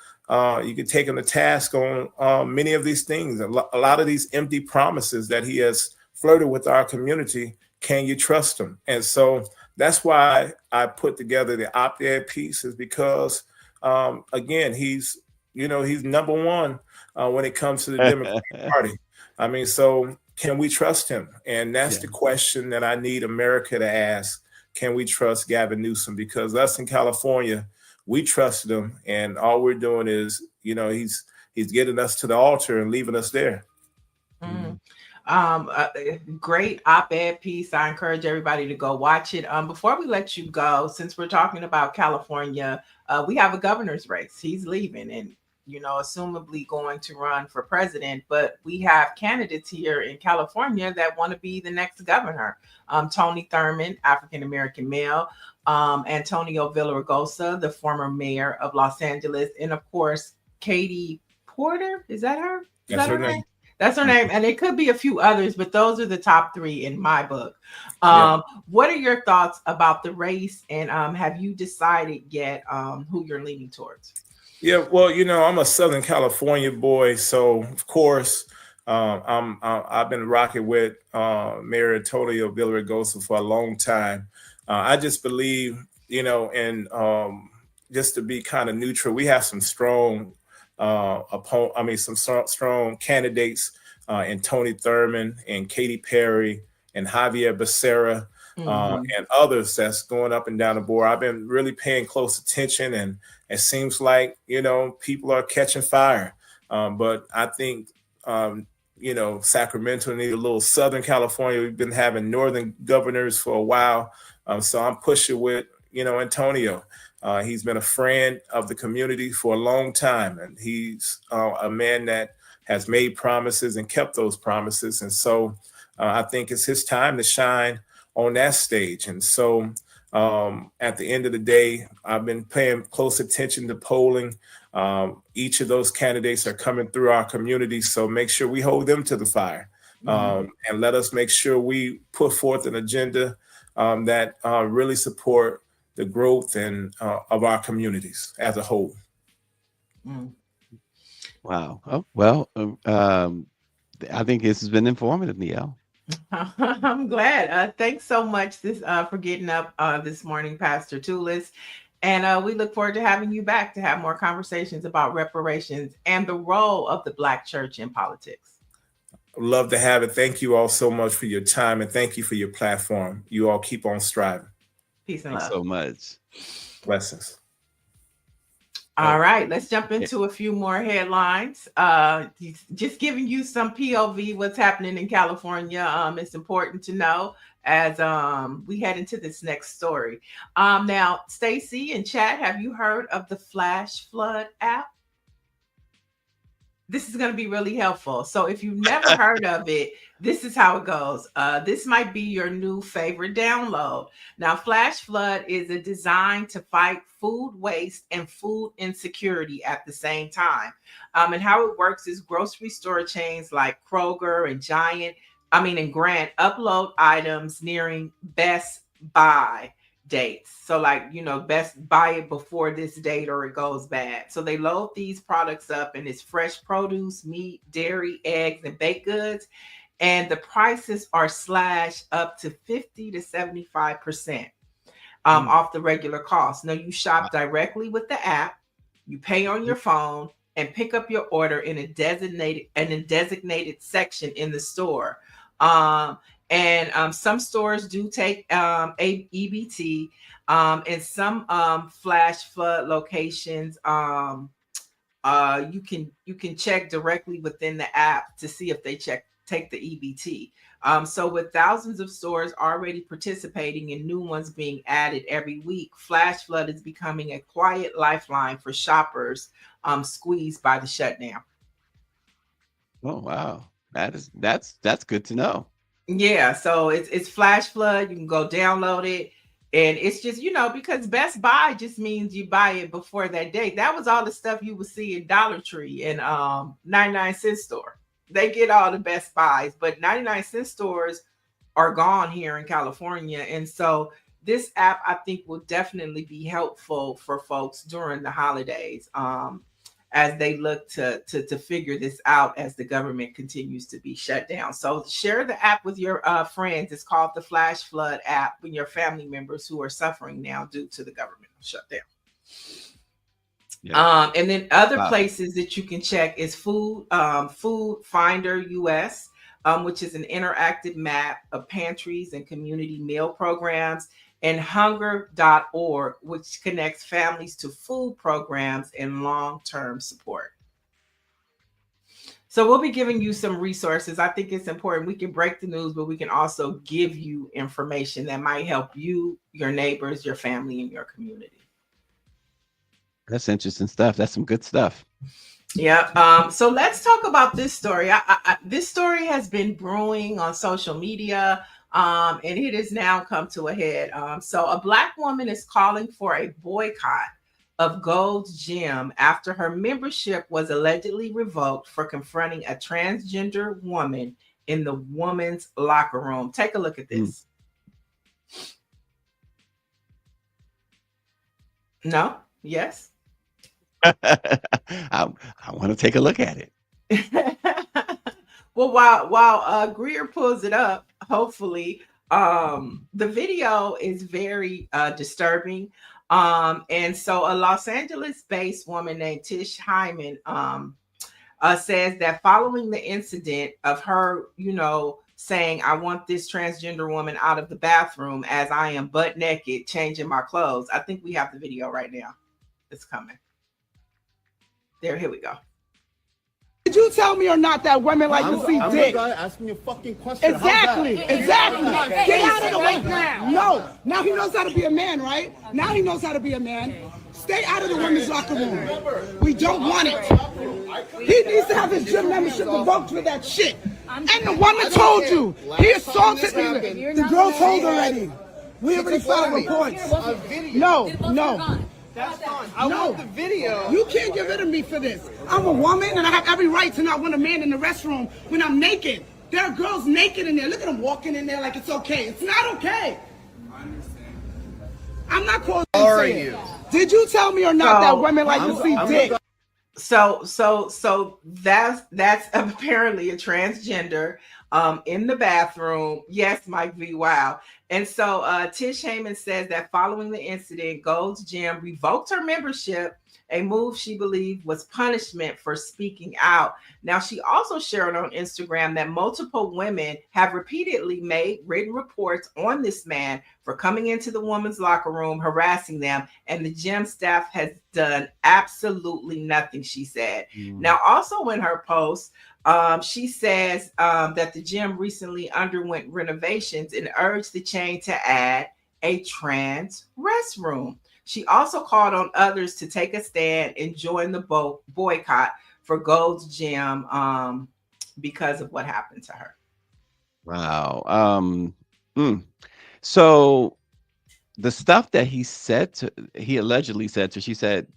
task on many of these things. A lot of these empty promises that he has flirted with our community. Can you trust him? And so that's why I put together the op-ed piece, is because again, he's number one when it comes to the Democratic Party. So can we trust him? And that's the question that I need America to ask. Can we trust Gavin Newsom? Because us in California, we trusted him, and all we're doing is, he's getting us to the altar and leaving us there. Mm. Great op-ed piece. I encourage everybody to go watch it. Before we let you go, since we're talking about California, we have a governor's race. He's leaving and, assumably going to run for president. But we have candidates here in California that want to be the next governor. Tony Thurmond, African-American male. Antonio Villaraigosa, the former mayor of Los Angeles. And of course, Katie Porter. Is that her? That's her name. That's her name. And it could be a few others, but those are the top three in my book. What are your thoughts about the race? And have you decided yet who you're leaning towards? Yeah, well, I'm a Southern California boy. So, of course, I've been rocking with Mayor Antonio Villaraigosa for a long time. I just believe, and just to be kind of neutral, we have some strong some strong candidates in Tony Thurmond and Katy Perry and Javier Becerra and others that's going up and down the board. I've been really paying close attention, and it seems like, people are catching fire. But I think, Sacramento needs a little Southern California. We've been having Northern governors for a while. So I'm pushing with, Antonio. He's been a friend of the community for a long time, and he's a man that has made promises and kept those promises. And so I think it's his time to shine on that stage. And so at the end of the day, I've been paying close attention to polling. Each of those candidates are coming through our community, so make sure we hold them to the fire, and let us make sure we put forth an agenda that really support the growth and of our communities as a whole. Wow. Oh, well, I think this has been informative, Niele. I'm glad. Thanks so much for getting up this morning, Pastor Tulis. And we look forward to having you back to have more conversations about reparations and the role of the Black church in politics. Love to have it. Thank you all so much for your time, and thank you for your platform. You all keep on striving. Peace and love. Thanks so much. Blessings. All right, let's jump into a few more headlines. Just giving you some POV, what's happening in California. It's important to know as we head into this next story. Now, Stacy and Chad, have you heard of the Flash Flood app? This is going to be really helpful. So if you've never heard of it, this is how it goes. This might be your new favorite download. Now, Flash Flood is a design to fight food waste and food insecurity at the same time. And how it works is grocery store chains like Kroger and Grant upload items nearing best buy dates. So best buy it before this date or it goes bad. So they load these products up, and it's fresh produce, meat, dairy, eggs, and baked goods. And the prices are slashed up to 50 to 75% off the regular cost. Now you shop directly with the app, you pay on your phone, and pick up your order in a designated section in the store. And some stores do take EBT, and some Flash Flood locations you can check directly within the app to see if they take the EBT. So with thousands of stores already participating and new ones being added every week, Flash Flood is becoming a quiet lifeline for shoppers squeezed by the shutdown. Oh wow, that's good to know. Yeah, so it's Flash Flood. You can go download it. And it's just, because Best Buy just means you buy it before that date. That was all the stuff you would see in Dollar Tree and 99-cent store. They get all the Best Buys, but 99-cent stores are gone here in California. And so this app, I think, will definitely be helpful for folks during the holidays as they look to figure this out as the government continues to be shut down. So share the app with your friends. It's called the Flash Flood app, and your family members who are suffering now due to the government shutdown. Yeah. And then other places that you can check is Food Finder US, which is an interactive map of pantries and community meal programs, and hunger.org, which connects families to food programs and long-term support. So we'll be giving you some resources. I think it's important. We can break the news, but we can also give you information that might help you, your neighbors, your family, and your community. That's interesting stuff. That's some good stuff. Yeah. So let's talk about this story. This story has been brewing on social media, and it has now come to a head. So a Black woman is calling for a boycott of Gold's Gym after her membership was allegedly revoked for confronting a transgender woman in the women's locker room. Take a look at this. No? Yes? I want to take a look at it. Well, while Greer pulls it up, hopefully, the video is very disturbing. And so a Los Angeles-based woman named Tish Hyman says that following the incident of her, saying, I want this transgender woman out of the bathroom as I am butt naked, changing my clothes. I think we have the video right now. It's coming. There, here we go. Did you tell me or not that women like to see dick? I'm asking you a fucking question. Exactly. Get out of the way now. No. Now he knows how to be a man, right? Now he knows how to be a man. Stay out of the women's locker room. We don't want it. He needs to have his gym membership revoked for that shit. And the woman told you. He assaulted me. The girl told already. We already filed reports. No. That's fine. I want the video. You can't get rid of me for this. I'm a woman and I have every right to not want a man in the restroom when I'm naked. There are girls naked in there. Look at them walking in there like it's okay. It's not okay. I understand. I'm not calling you. Did you tell me or not that women like to see dick? So that's apparently a transgender in the bathroom. Yes, Mike V. Wow. And so Tish Hyman says that following the incident, Gold's Gym revoked her membership, a move she believed was punishment for speaking out. Now, she also shared on Instagram that multiple women have repeatedly made written reports on this man for coming into the women's locker room, harassing them, and the gym staff has done absolutely nothing, she said. Now, also in her post, she says that the gym recently underwent renovations and urged the chain to add a trans restroom. She also called on others to take a stand and join the boycott for Gold's Gym because of what happened to her. Wow. So the stuff that he allegedly said to, she said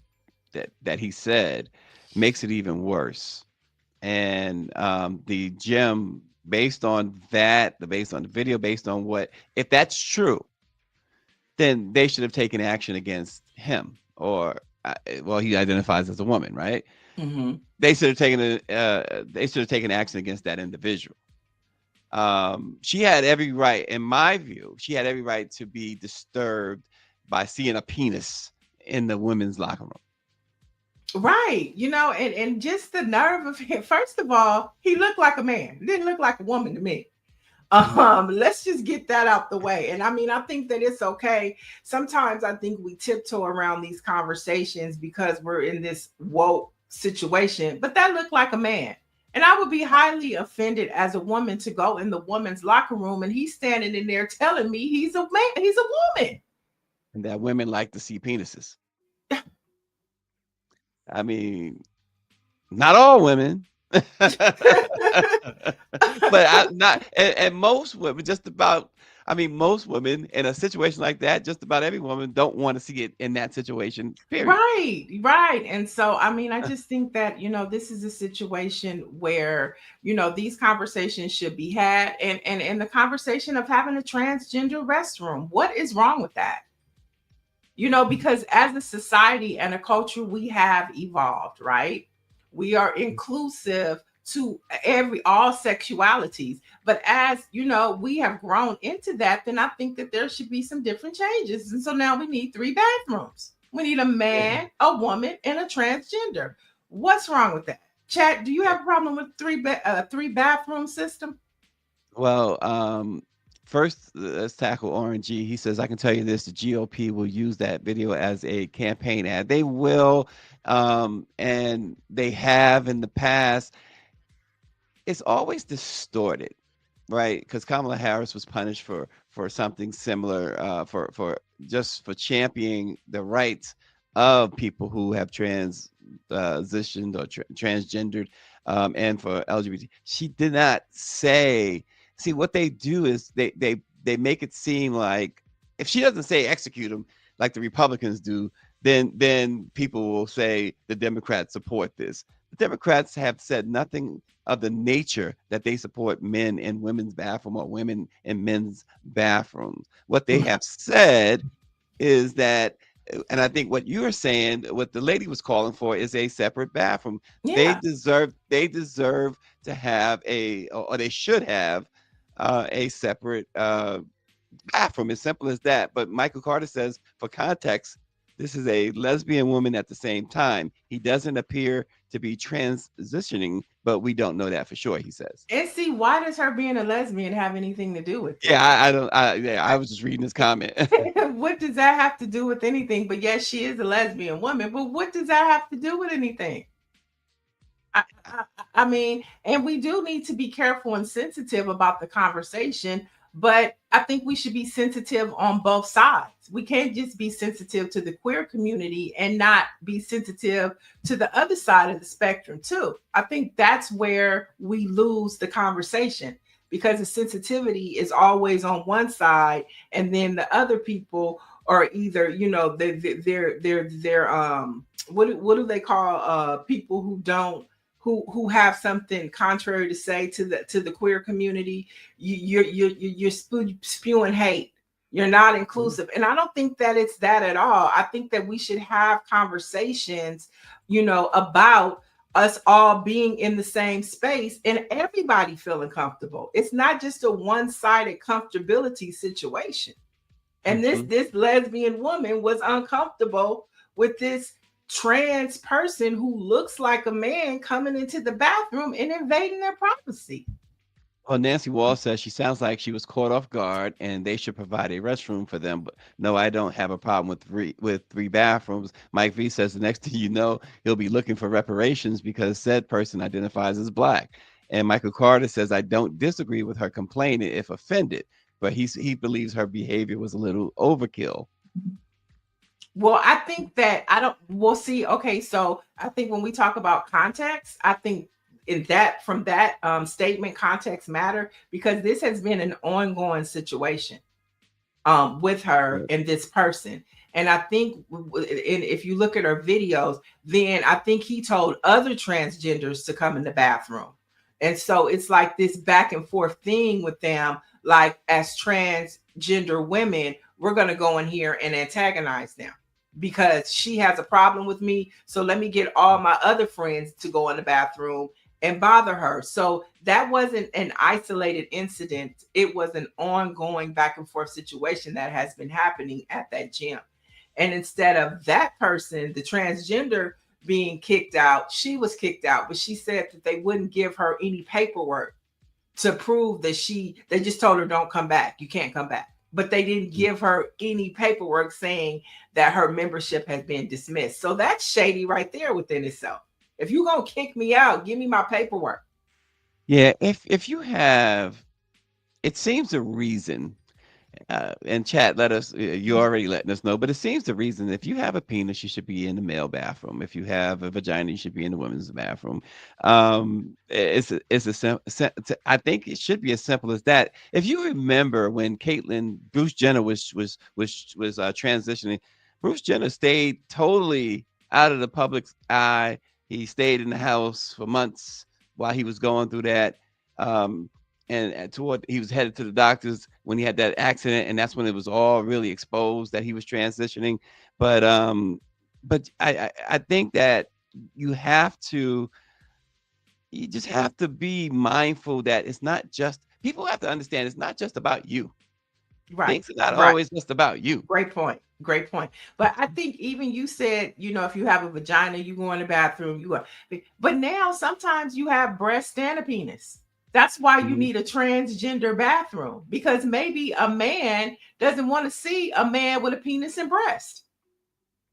that he said makes it even worse. And the gym, based on that, based on the video, based on what, if that's true, then they should have taken action against him, or well, he identifies as a woman, right? Mm-hmm. They should have taken action against that individual. She had every right, in my view, she had every right to be disturbed by seeing a penis in the women's locker room. Right. And just the nerve of him. First of all, he looked like a man. He didn't look like a woman to me. Let's just get that out the way. And I mean, I think that it's okay. Sometimes I think we tiptoe around these conversations because we're in this woke situation, but that looked like a man. And I would be highly offended as a woman to go in the woman's locker room and he's standing in there telling me he's a man, he's a woman. And that women like to see penises. I mean, not all women. But most women, most women in a situation like that, just about every woman don't want to see it in that situation, period. Right. And so, I mean, I just think that, this is a situation where, these conversations should be had, and the conversation of having a transgender restroom. What is wrong with that? Because as a society and a culture, we have evolved, right? We are inclusive to all sexualities. But as we have grown into that, then I think that there should be some different changes. And so now we need 3 bathrooms. We need a man, a woman, and a transgender. What's wrong with that? Chat, do you have a problem with 3 bathroom system? Well, first, let's tackle Orange G. He says, I can tell you this, the GOP will use that video as a campaign ad. They will, and they have in the past. it's always distorted, right? Because Kamala Harris was punished for something similar, for just for championing the rights of people who have transitioned or transgendered, and for LGBT. She did not say. See, what they do is they make it seem like if she doesn't say execute them like the Republicans do, then people will say the Democrats support this. The Democrats have said nothing of the nature that they support men in women's bathroom or women in men's bathrooms. What they have said is that, and I think what you're saying, what the lady was calling for, is a separate bathroom. Yeah. They deserve to have or they should have a separate bathroom. As simple as that. But Michael Carter says, for context, this is a lesbian woman at the same time. He doesn't appear to be transitioning, but we don't know that for sure, he says. And see, why does her being a lesbian have anything to do with it? Yeah, I was just reading his comment. What does that have to do with anything? But yes, she is a lesbian woman, but what does that have to do with anything? I mean, and we do need to be careful and sensitive about the conversation, but I think we should be sensitive on both sides. We can't just be sensitive to the queer community and not be sensitive to the other side of the spectrum too. I think that's where we lose the conversation, because the sensitivity is always on one side, and then the other people are either, they're what do they call people who don't, who have something contrary to say to the queer community? You're spewing hate. You're not inclusive. And I don't think that it's that at all. I think that we should have conversations, about us all being in the same space and everybody feeling comfortable. It's not just a one-sided comfortability situation. And this lesbian woman was uncomfortable with this trans person who looks like a man coming into the bathroom and invading their privacy. Well, Nancy Wall says she sounds like she was caught off guard and they should provide a restroom for them. But no, I don't have a problem with three bathrooms. Mike V says the next thing you know, he'll be looking for reparations because said person identifies as Black. And Michael Carter says, I don't disagree with her complaining if offended, but he believes her behavior was a little overkill. Well, I think that we'll see. Okay, so I think when we talk about context, I think from that statement, context matter, because this has been an ongoing situation with her and this person. And I think, and if you look at her videos, then I think he told other transgenders to come in the bathroom. And so it's like this back and forth thing with them, like as transgender women, we're going to go in here and antagonize them because she has a problem with me. So let me get all my other friends to go in the bathroom and bother her. So that wasn't an isolated incident. It was an ongoing back and forth situation that has been happening at that gym. And instead of that person, the transgender, being kicked out, she was kicked out. But she said that they wouldn't give her any paperwork to prove that they just told her, don't come back. You can't come back. But they didn't give her any paperwork saying that her membership has been dismissed. So that's shady right there within itself. If you're going to kick me out, give me my paperwork. Yeah, if you have, it seems the reason, and chat, you're already letting us know, but it seems the reason, if you have a penis, you should be in the male bathroom. If you have a vagina, you should be in the women's bathroom. I think it should be as simple as that. If you remember when Bruce Jenner was transitioning, Bruce Jenner stayed totally out of the public's eye. He stayed in the house for months while he was going through that. He was headed to the doctors when he had that accident, and that's when it was all really exposed that he was transitioning. But I think that you just have to be mindful that it's not just, people have to understand it's not just about you. Right. Things are not always just about you. Great point. But I think even you said, if you have a vagina, you go in the bathroom, but now sometimes you have breast and a penis. That's why you need a transgender bathroom, because maybe a man doesn't want to see a man with a penis and breast.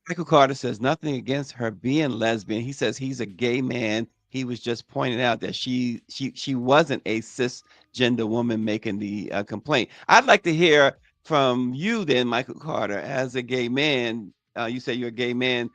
Michael Carter says nothing against her being lesbian. He says he's a gay man he was just pointing out that she wasn't a cisgender woman making the complaint. I'd like to hear from you then, Michael Carter, as a gay man. You say you're a gay man.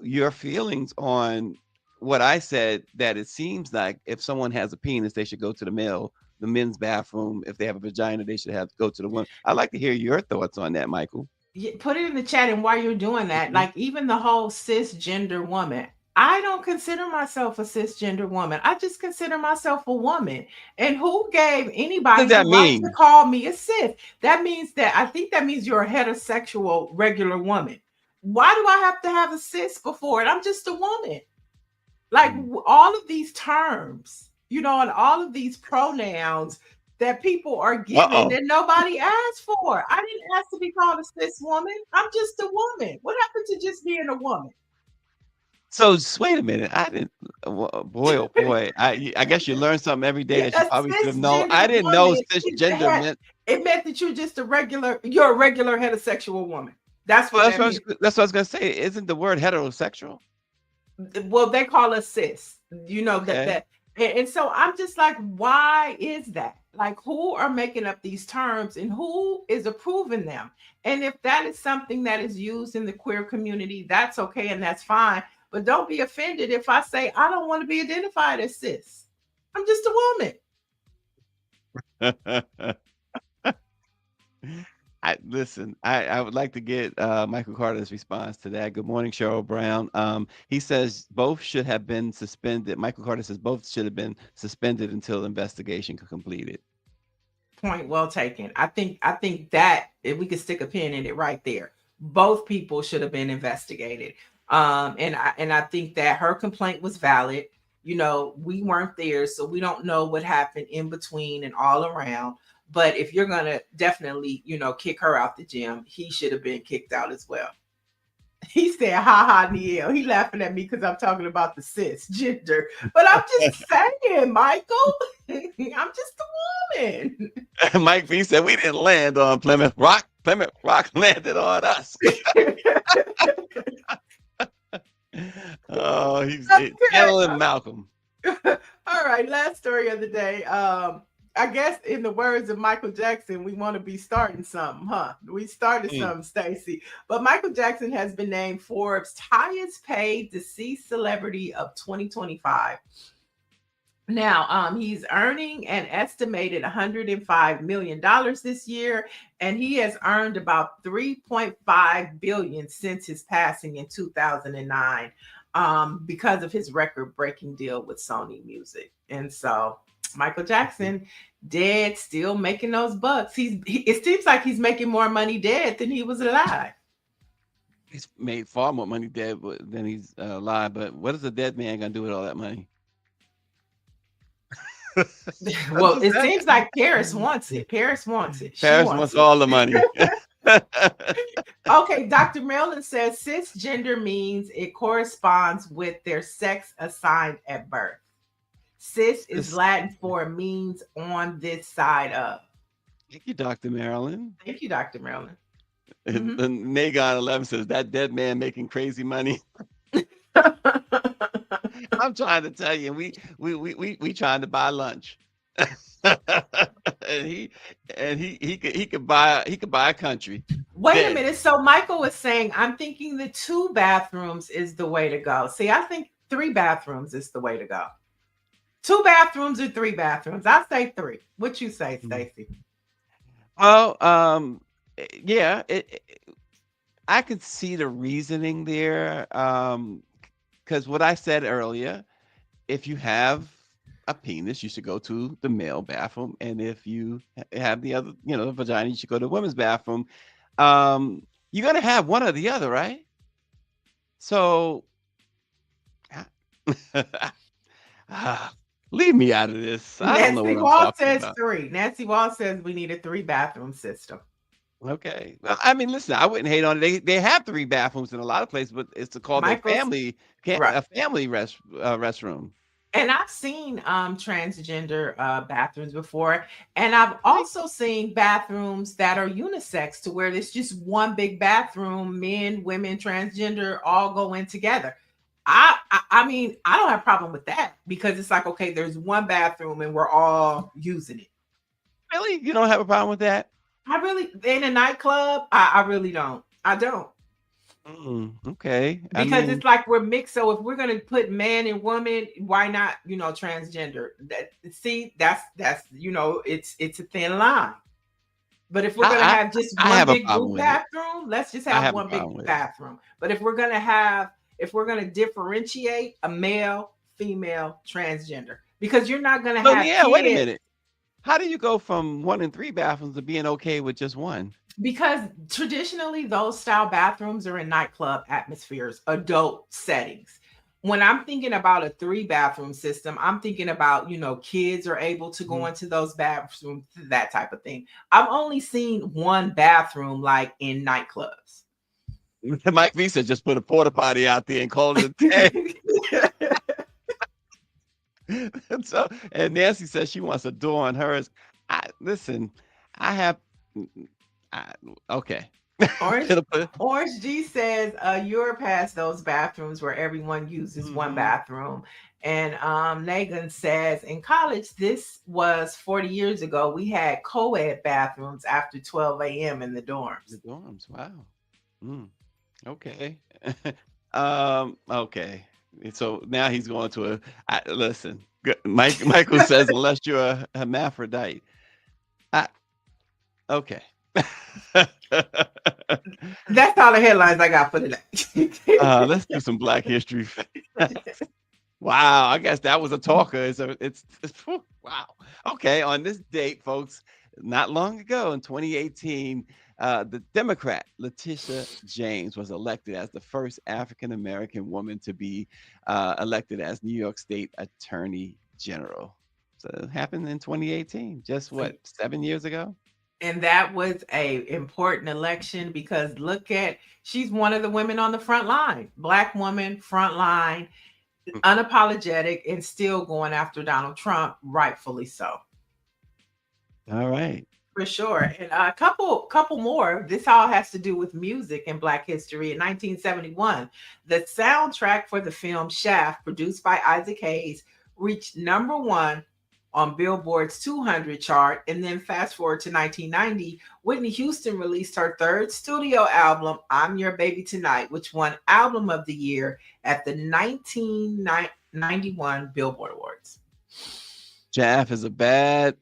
Your feelings on what I said, that it seems like if someone has a penis, they should go to the men's bathroom. If they have a vagina, they should have to go to the women. I'd like to hear your thoughts on that, Michael. Yeah, put it in the chat. And while you're doing that, like even the whole cisgender woman, I don't consider myself a cisgender woman. I just consider myself a woman. And who gave anybody the right to call me a cis? That means that I think that means you're a heterosexual regular woman. Why do I have to have a cis before it? I'm just a woman. Like all of these terms, you know, and all of these pronouns that people are giving that nobody asked for. I didn't ask to be called a cis woman. I'm just a woman. What happened to just being a woman? So wait a minute. I didn't. Boy, oh boy. I guess you learn something every day that you probably should have known. I didn't know cisgender meant. It meant that you're just a regular heterosexual woman. That's what that's what I was gonna say. Isn't the word heterosexual? Well, they call us cis. You know that. And so I'm just like, why is that? Like, who are making up these terms and who is approving them? And if that is something that is used in the queer community, that's okay and that's fine. But don't be offended if I say I don't want to be identified as cis. I'm just a woman. I would like to get Michael Carter's response to that. Good morning, Cheryl Brown. He says both should have been suspended. Michael Carter says both should have been suspended until investigation completed. Point well taken. I think that if we could stick a pin in it right there, both people should have been investigated. And I think that her complaint was valid. You know, we weren't there, so we don't know what happened in between and all around. But if you're going to definitely, you know, kick her out the gym, he should have been kicked out as well. He said, ha ha, Neil. He laughing at me because I'm talking about the cisgender. But I'm just saying, Michael, I'm just a woman. Mike V said, we didn't land on Plymouth Rock. Plymouth Rock landed on us. Oh, he's killing Malcolm. All right, last story of the day. I guess in the words of Michael Jackson, we want to be starting something, huh? We started something, Stacey. But Michael Jackson has been named Forbes' highest paid deceased celebrity of 2025. Now, he's earning an estimated $105 million this year, and he has earned about $3.5 billion since his passing in 2009 because of his record-breaking deal with Sony Music. And so Michael Jackson dead, still making those bucks. It seems like he's making more money dead than he was alive. He's made far more money dead than he's alive. But what is a dead man gonna do with all that money? Well, it seems like Paris wants it. Paris wants it. Paris wants all the money. Okay, Dr. Marilyn says cisgender means it corresponds with their sex assigned at birth. Cis is Latin for means on this side of. Thank you, Dr. Marilyn. Thank you, Dr. Marilyn. And Nagon 11 says that dead man making crazy money. I'm trying to tell you, we trying to buy lunch. and he could buy a country. Wait a minute. So Michael was saying, I'm thinking the 2 bathrooms is the way to go. See, I think 3 bathrooms is the way to go. 2 bathrooms or 3 bathrooms? I say 3. What you say, Stacey? Well, yeah, I could see the reasoning there. Because what I said earlier, if you have a penis, you should go to the male bathroom, and if you have the other, the vagina, you should go to the women's bathroom. You're gonna have one or the other, right? So, leave me out of this. I don't know what I'm talking about. 3. Nancy Wall says we need a 3 bathroom system. Okay. Well, I mean, listen, I wouldn't hate on it. They have 3 bathrooms in a lot of places, but it's called a family restroom. And I've seen transgender bathrooms before, and I've also seen bathrooms that are unisex, to where there's just one big bathroom, men, women, transgender all go in together. I mean, I don't have a problem with that because it's like, okay, there's one bathroom and we're all using it. Really? You don't have a problem with that? I really, in a nightclub, I really don't. I don't. Okay. Because it's like we're mixed. So if we're gonna put man and woman, why not, transgender? That's it's a thin line. But if we're gonna have just one big group bathroom, let's just have one big bathroom. But if we're gonna differentiate a male, female, transgender, because you're not gonna have kids. Wait a minute. How do you go from 1 and 3 bathrooms to being okay with just one? Because traditionally those style bathrooms are in nightclub atmospheres, adult settings. When I'm thinking about a 3 bathroom system, I'm thinking about, kids are able to go into those bathrooms, that type of thing. I've only seen one bathroom like in nightclubs. Mike V said just put a porta potty out there and call it a day. And Nancy says she wants a door on hers. Okay. Orange G says you're past those bathrooms where everyone uses one bathroom. And Nagan says in college, this was 40 years ago, we had co-ed bathrooms after 12 a.m. in the dorms. The dorms, wow. Okay. Okay. So now he's going to listen. Michael says unless you're a hermaphrodite. Okay. That's all the headlines I got for today. Let's do some Black History. Wow, I guess that was a talker. It's wow. Okay, on this date, folks, not long ago in 2018, the Democrat Letitia James was elected as the first African-American woman to be elected as New York State Attorney General. So it happened in 2018, just 7 years ago? And that was a important election because she's one of the women on the front line, Black woman, front line, unapologetic, and still going after Donald Trump, rightfully so. All right. For sure. And a couple more. This all has to do with music and Black history. In 1971, the soundtrack for the film Shaft, produced by Isaac Hayes, reached #1 on Billboard's 200 chart. And then fast forward to 1990, Whitney Houston released her third studio album, I'm Your Baby Tonight, which won Album of the Year at the 1991 Billboard Awards. Shaft is a bad...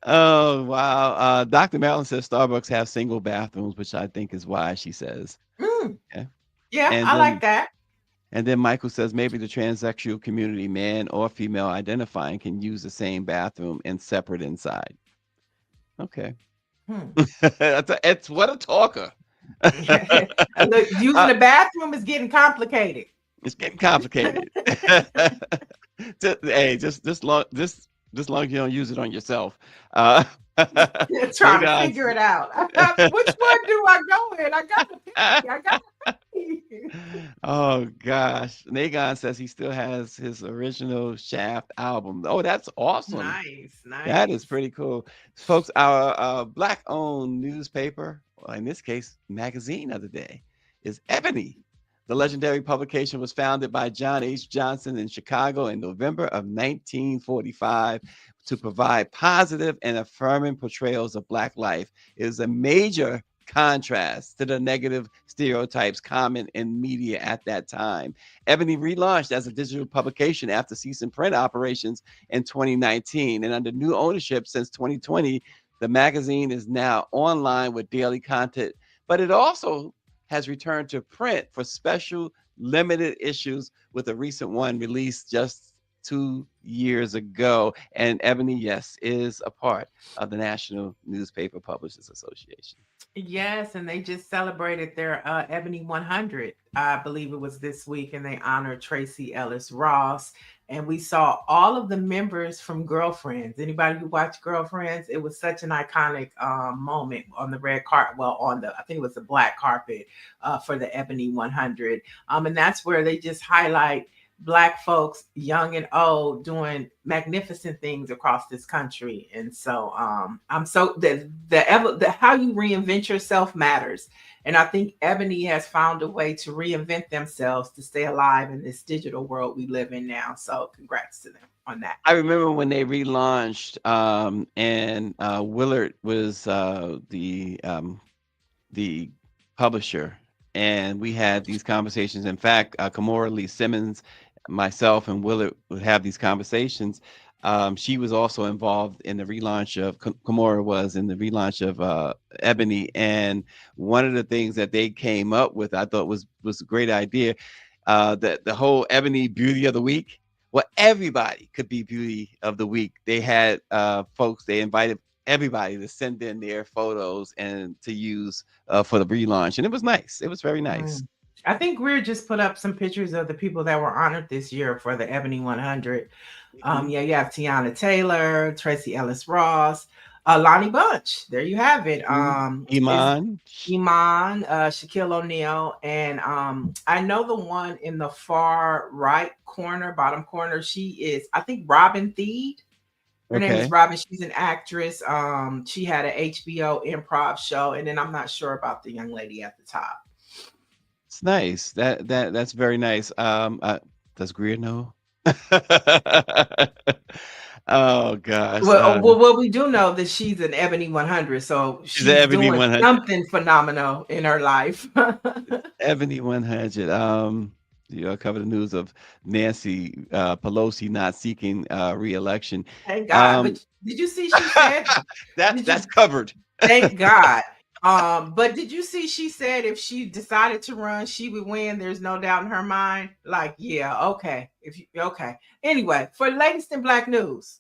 Oh, wow. Dr. Marilyn says Starbucks have single bathrooms, which I think is why she says. Yeah, I like that. And then Michael says maybe the transsexual community, man or female identifying, can use the same bathroom and separate inside. Okay. It's what a talker. Look, using the bathroom is getting complicated. It's getting complicated. Hey, just long as you don't use it on yourself. Trying to figure it out. Which one do I go in? I got to pick. Oh gosh. Nagon says he still has his original Shaft album. Oh, that's awesome. Nice. That is pretty cool. Folks, our Black-owned newspaper, or in this case, magazine of the day, is Ebony. The legendary publication was founded by John H. Johnson in Chicago in November of 1945 to provide positive and affirming portrayals of Black life. It is a major contrast to the negative stereotypes common in media at that time. Ebony relaunched as a digital publication after ceasing print operations in 2019. And under new ownership since 2020, the magazine is now online with daily content, but it also has returned to print for special limited issues, with a recent one released just 2 years ago. And Ebony, yes, is a part of the National Newspaper Publishers Association. Yes, and they just celebrated their Ebony 100. I believe it was this week, and they honored Tracy Ellis Ross. And we saw all of the members from Girlfriends. Anybody who watched Girlfriends, it was such an iconic moment on the red carpet. Well, I think it was the black carpet for the Ebony 100. And that's where they just highlight Black folks, young and old, doing magnificent things across this country. And so I'm so the how you reinvent yourself matters. And I think Ebony has found a way to reinvent themselves to stay alive in this digital world we live in now. So congrats to them on that. I remember when they relaunched, and Willard was the publisher, and we had these conversations. In fact, Kimora Lee Simmons, myself, and Willard would have these conversations. She was also involved in the relaunch of Kimora was in the relaunch of Ebony, and one of the things that they came up with, I thought was a great idea. That the whole Ebony Beauty of the Week. Well, everybody could be Beauty of the Week. They had folks. They invited everybody to send in their photos and to use for the relaunch, and it was nice. It was very nice. I think Greer just put up some pictures of the people that were honored this year for the Ebony 100. Yeah, you have Tiana Taylor, Tracy Ellis Ross, Lonnie Bunch. There you have it. Iman, Shaquille O'Neal, and I know the one in the far right corner, bottom corner. She is, I think, Robin Thede. Her name is Robin. She's an actress. She had an HBO improv show, and then I'm not sure about the young lady at the top. It's nice. That's very nice. Does Greer know? Oh gosh. Well, well, we do know that she's an Ebony 100, so she's Ebony doing 100. something phenomenal in her life. Ebony 100. You cover the news of Nancy Pelosi not seeking re-election. Thank God. But did you see she said that's covered? Thank God. But did you see she said if she decided to run, she would win? There's no doubt in her mind. Like, yeah, okay. Okay. Anyway, for latest in Black news.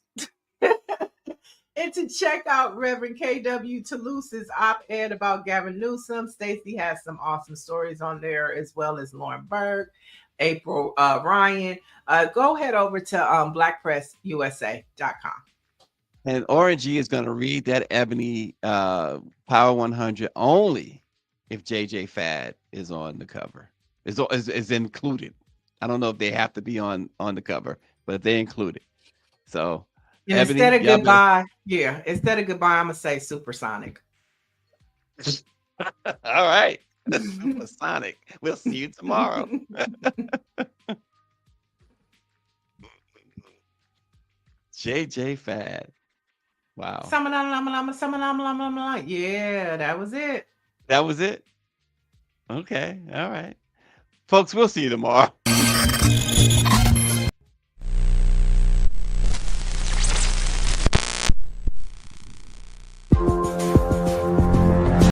And to check out Reverend K.W. Toulouse's op-ed about Gavin Newsom, Stacey has some awesome stories on there, as well as Lauren Berg, April Ryan. Go head over to blackpressusa.com. And Orangey is going to read that Ebony Power 100 only if JJ Fad is on the cover. Is included. I don't know if they have to be on the cover, but they include it. So and Ebony, instead of goodbye, instead of goodbye, I'm gonna say Supersonic. All right. Supersonic. We'll see you tomorrow. JJ Fad. Wow. Yeah, that was it. That was it. Okay. All right. Folks, we'll see you tomorrow.